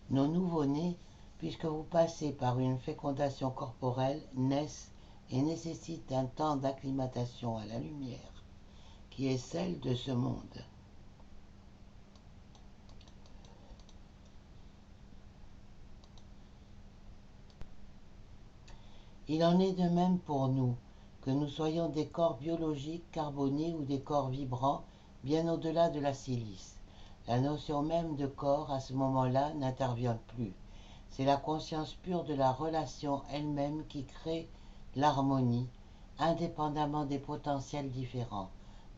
nos nouveau-nés, puisque vous passez par une fécondation corporelle, naissent et nécessitent un temps d'acclimatation à la lumière, qui est celle de ce monde. Il en est de même pour nous, que nous soyons des corps biologiques carbonés ou des corps vibrants, bien au-delà de la silice. La notion même de corps, à ce moment-là, n'intervient plus. C'est la conscience pure de la relation elle-même qui crée l'harmonie, indépendamment des potentiels différents.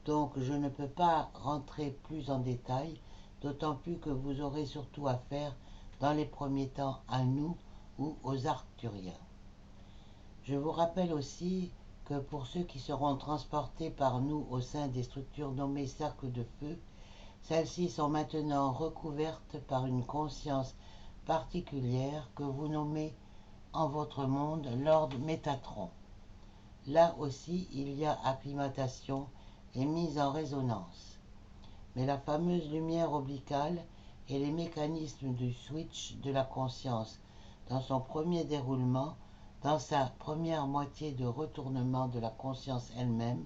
Donc je ne peux pas rentrer plus en détail, d'autant plus que vous aurez surtout affaire, dans les premiers temps, à nous ou aux Arcturiens. Je vous rappelle aussi que pour ceux qui seront transportés par nous au sein des structures nommées cercles de feu, celles-ci sont maintenant recouvertes par une conscience particulière que vous nommez en votre monde l'ordre Métatron. Là aussi, il y a acclimatation et mise en résonance. Mais la fameuse lumière obliquale et les mécanismes du switch de la conscience, dans son premier déroulement, dans sa première moitié de retournement de la conscience elle-même,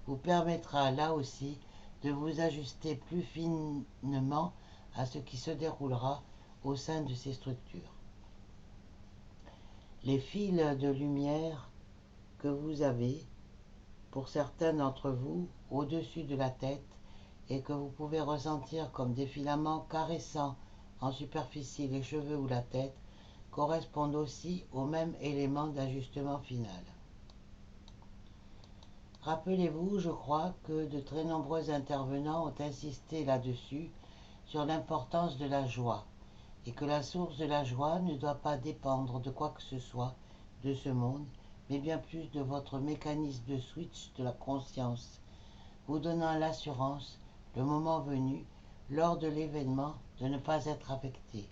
vous permettra là aussi de vous ajuster plus finement à ce qui se déroulera au sein de ces structures. Les fils de lumière que vous avez, pour certains d'entre vous, au-dessus de la tête, et que vous pouvez ressentir comme des filaments caressant en superficie les cheveux ou la tête, correspondent aussi au même élément d'ajustement final. Rappelez-vous, je crois, que de très nombreux intervenants ont insisté là-dessus, sur l'importance de la joie, et que la source de la joie ne doit pas dépendre de quoi que ce soit de ce monde, mais bien plus de votre mécanisme de switch de la conscience, vous donnant l'assurance, le moment venu, lors de l'événement, de ne pas être affecté.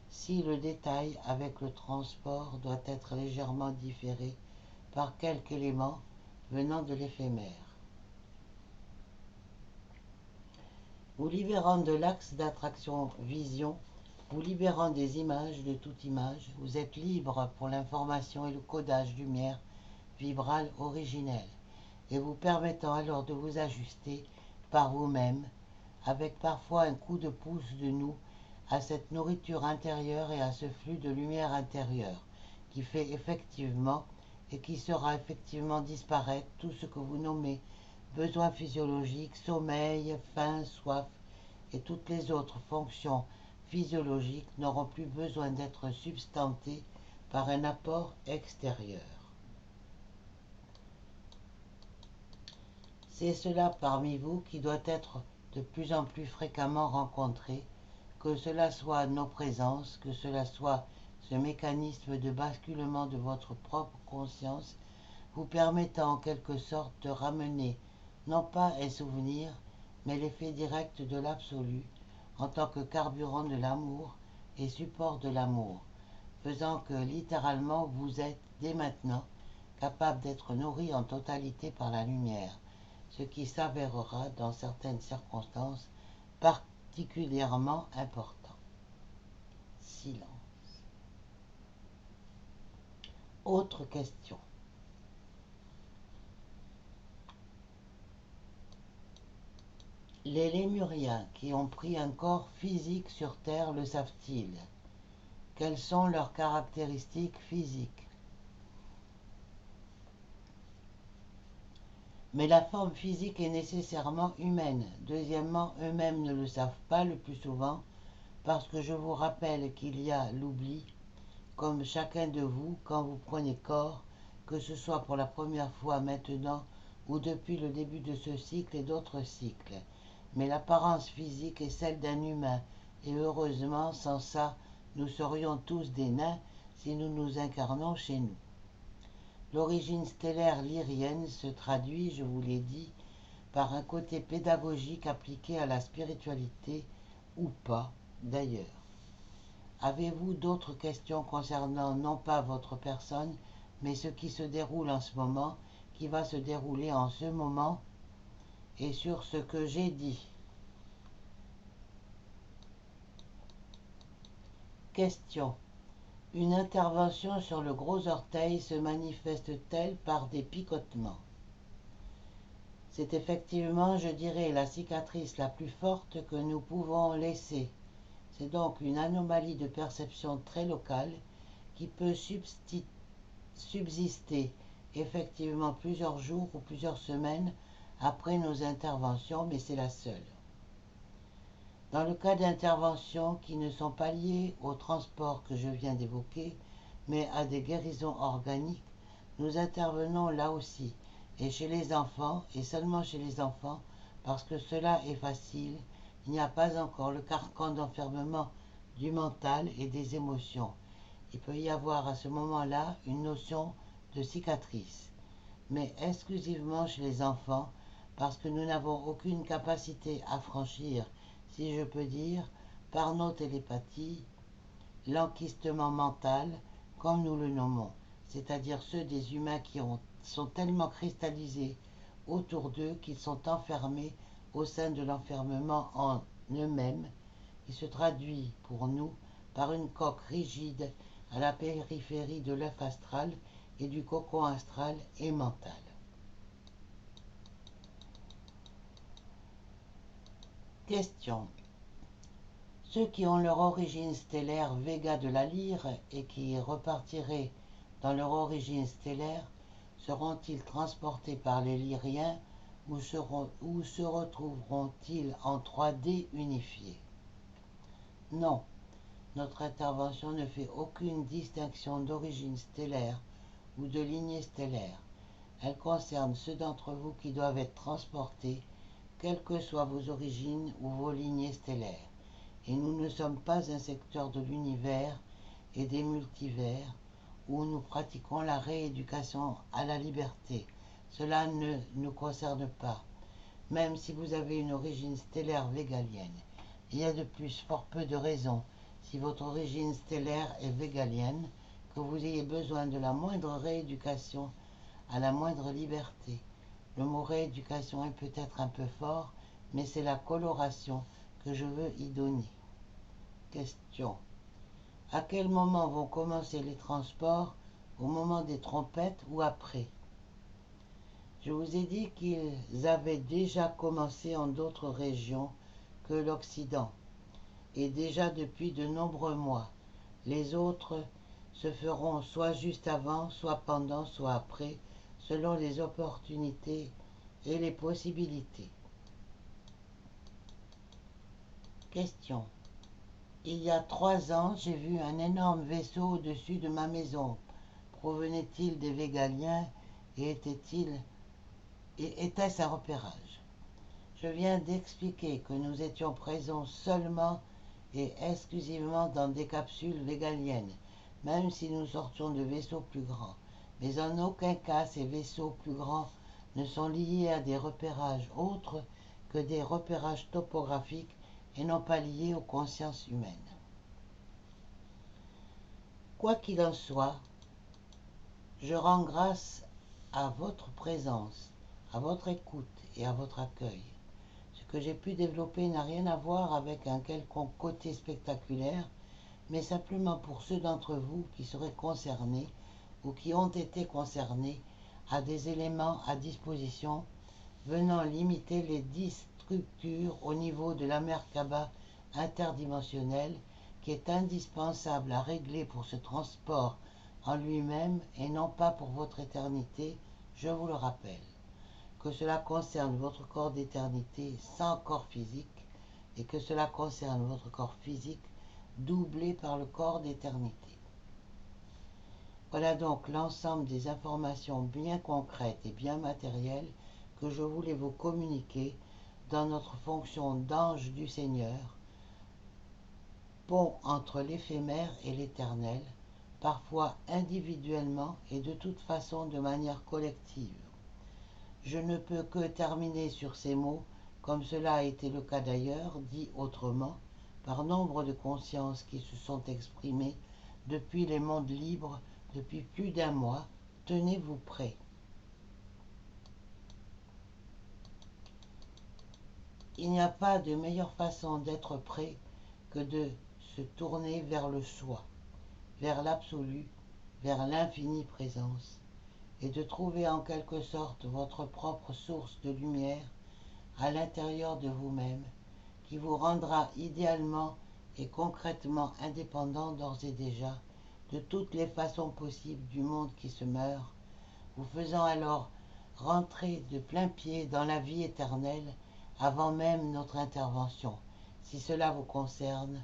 Si le détail avec le transport doit être légèrement différé par quelque élément venant de l'éphémère. Vous libérant de l'axe d'attraction vision, vous libérant des images, de toute image, vous êtes libre pour l'information et le codage lumière vibrale originelle, et vous permettant alors de vous ajuster par vous-même, avec parfois un coup de pouce de nous, à cette nourriture intérieure et à ce flux de lumière intérieure, qui fait effectivement et qui sera effectivement disparaître tout ce que vous nommez besoins physiologiques, sommeil, faim, soif, et toutes les autres fonctions physiologiques n'auront plus besoin d'être substantées par un apport extérieur. C'est cela parmi vous qui doit être de plus en plus fréquemment rencontré, que cela soit nos présences, que cela soit ce mécanisme de basculement de votre propre conscience, vous permettant en quelque sorte de ramener non pas un souvenir, mais l'effet direct de l'absolu, en tant que carburant de l'amour et support de l'amour, faisant que littéralement vous êtes dès maintenant capable d'être nourri en totalité par la lumière, ce qui s'avérera dans certaines circonstances particulièrement important. Silence. Autre question. Les Lémuriens qui ont pris un corps physique sur Terre le savent-ils? Quelles sont leurs caractéristiques physiques? Mais la forme physique est nécessairement humaine. Deuxièmement, eux-mêmes ne le savent pas le plus souvent, parce que je vous rappelle qu'il y a l'oubli, comme chacun de vous, quand vous prenez corps, que ce soit pour la première fois maintenant ou depuis le début de ce cycle et d'autres cycles. Mais l'apparence physique est celle d'un humain, et heureusement, sans ça, nous serions tous des nains si nous nous incarnons chez nous. L'origine stellaire lyrienne se traduit, je vous l'ai dit, par un côté pédagogique appliqué à la spiritualité, ou pas, d'ailleurs. Avez-vous d'autres questions concernant non pas votre personne, mais ce qui se déroule en ce moment, qui va se dérouler en ce moment, et sur ce que j'ai dit? Question. Une intervention sur le gros orteil se manifeste-t-elle par des picotements? C'est effectivement, je dirais, la cicatrice la plus forte que nous pouvons laisser. C'est donc une anomalie de perception très locale qui peut subsister effectivement plusieurs jours ou plusieurs semaines après nos interventions, mais c'est la seule. Dans le cas d'interventions qui ne sont pas liées au transport que je viens d'évoquer, mais à des guérisons organiques, nous intervenons là aussi, et chez les enfants, et seulement chez les enfants, parce que cela est facile, il n'y a pas encore le carcan d'enfermement du mental et des émotions. Il peut y avoir à ce moment-là une notion de cicatrice, mais exclusivement chez les enfants, parce que nous n'avons aucune capacité à franchir, si je peux dire, par nos télépathies, l'enquistement mental, comme nous le nommons, c'est-à-dire ceux des humains qui sont tellement cristallisés autour d'eux qu'ils sont enfermés au sein de l'enfermement en eux-mêmes, qui se traduit pour nous par une coque rigide à la périphérie de l'œuf astral et du cocon astral et mental. Question. Ceux qui ont leur origine stellaire Vega de la lyre et qui repartiraient dans leur origine stellaire, seront-ils transportés par les lyriens ou se retrouveront-ils en 3D unifiés? Non, notre intervention ne fait aucune distinction d'origine stellaire ou de lignée stellaire. Elle concerne ceux d'entre vous qui doivent être transportés, quelles que soient vos origines ou vos lignées stellaires. Et nous ne sommes pas un secteur de l'univers et des multivers où nous pratiquons la rééducation à la liberté. Cela ne nous concerne pas. même si vous avez une origine stellaire végalienne. Il y a de plus fort peu de raisons, si votre origine stellaire est végalienne, que vous ayez besoin de la moindre rééducation à la moindre liberté. Le mot rééducation est peut-être un peu fort, mais c'est la coloration que je veux y donner. Question. À quel moment vont commencer les transports? Au moment des trompettes ou après? Je vous ai dit qu'ils avaient déjà commencé en d'autres régions que l'Occident, et déjà depuis de nombreux mois. Les autres se feront soit juste avant, soit pendant, soit après, selon les opportunités et les possibilités. Question. Il y a 3 ans, j'ai vu un énorme vaisseau au-dessus de ma maison. Provenait-il des Végaliens et était-ce un repérage? Je viens d'expliquer que nous étions présents seulement et exclusivement dans des capsules végaliennes, même si nous sortions de vaisseaux plus grands. Mais en aucun cas ces vaisseaux plus grands ne sont liés à des repérages autres que des repérages topographiques et non pas liés aux consciences humaines. Quoi qu'il en soit, je rends grâce à votre présence, à votre écoute et à votre accueil. Ce que j'ai pu développer n'a rien à voir avec un quelconque côté spectaculaire, mais simplement pour ceux d'entre vous qui seraient concernés ou qui ont été concernés à des éléments à disposition venant limiter les structures au niveau de la Merkaba interdimensionnelle qui est indispensable à régler pour ce transport en lui-même et non pas pour votre éternité, je vous le rappelle. Que cela concerne votre corps d'éternité sans corps physique et que cela concerne votre corps physique doublé par le corps d'éternité. Voilà donc l'ensemble des informations bien concrètes et bien matérielles que je voulais vous communiquer dans notre fonction d'ange du Seigneur, pont entre l'éphémère et l'éternel, parfois individuellement et de toute façon de manière collective. Je ne peux que terminer sur ces mots, comme cela a été le cas d'ailleurs, dit autrement, par nombre de consciences qui se sont exprimées depuis les mondes libres depuis plus d'un mois. Tenez-vous prêts. Il n'y a pas de meilleure façon d'être prêt que de se tourner vers le soi, vers l'absolu, vers l'infinie présence, et de trouver en quelque sorte votre propre source de lumière à l'intérieur de vous-même, qui vous rendra idéalement et concrètement indépendant d'ores et déjà de toutes les façons possibles du monde qui se meurt, vous faisant alors rentrer de plein pied dans la vie éternelle avant même notre intervention, si cela vous concerne,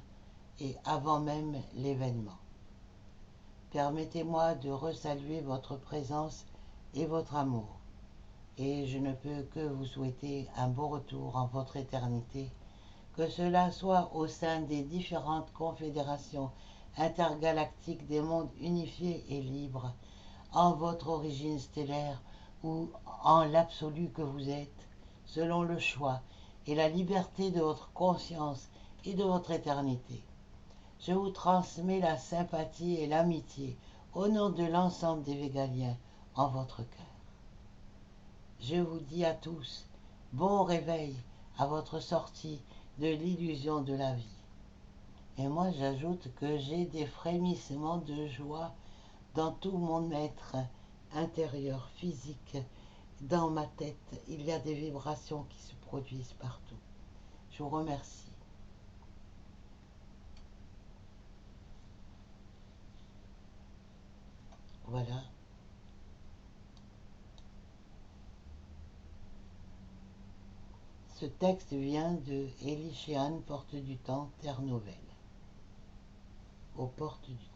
et avant même l'événement. Permettez-moi de resaluer votre présence et votre amour, et je ne peux que vous souhaiter un bon retour en votre éternité, que cela soit au sein des différentes confédérations intergalactiques des mondes unifiés et libres, en votre origine stellaire ou en l'absolu que vous êtes, selon le choix et la liberté de votre conscience et de votre éternité. Je vous transmets la sympathie et l'amitié au nom de l'ensemble des Végaliens en votre cœur. Je vous dis à tous, bon réveil à votre sortie de l'illusion de la vie. Et moi j'ajoute que j'ai des frémissements de joie dans tout mon être intérieur physique, dans ma tête, il y a des vibrations qui se produisent partout. Je vous remercie. Voilà. Ce texte vient de Elie Shehan, Porte du Temps, Terre Nouvelle. Aux portes du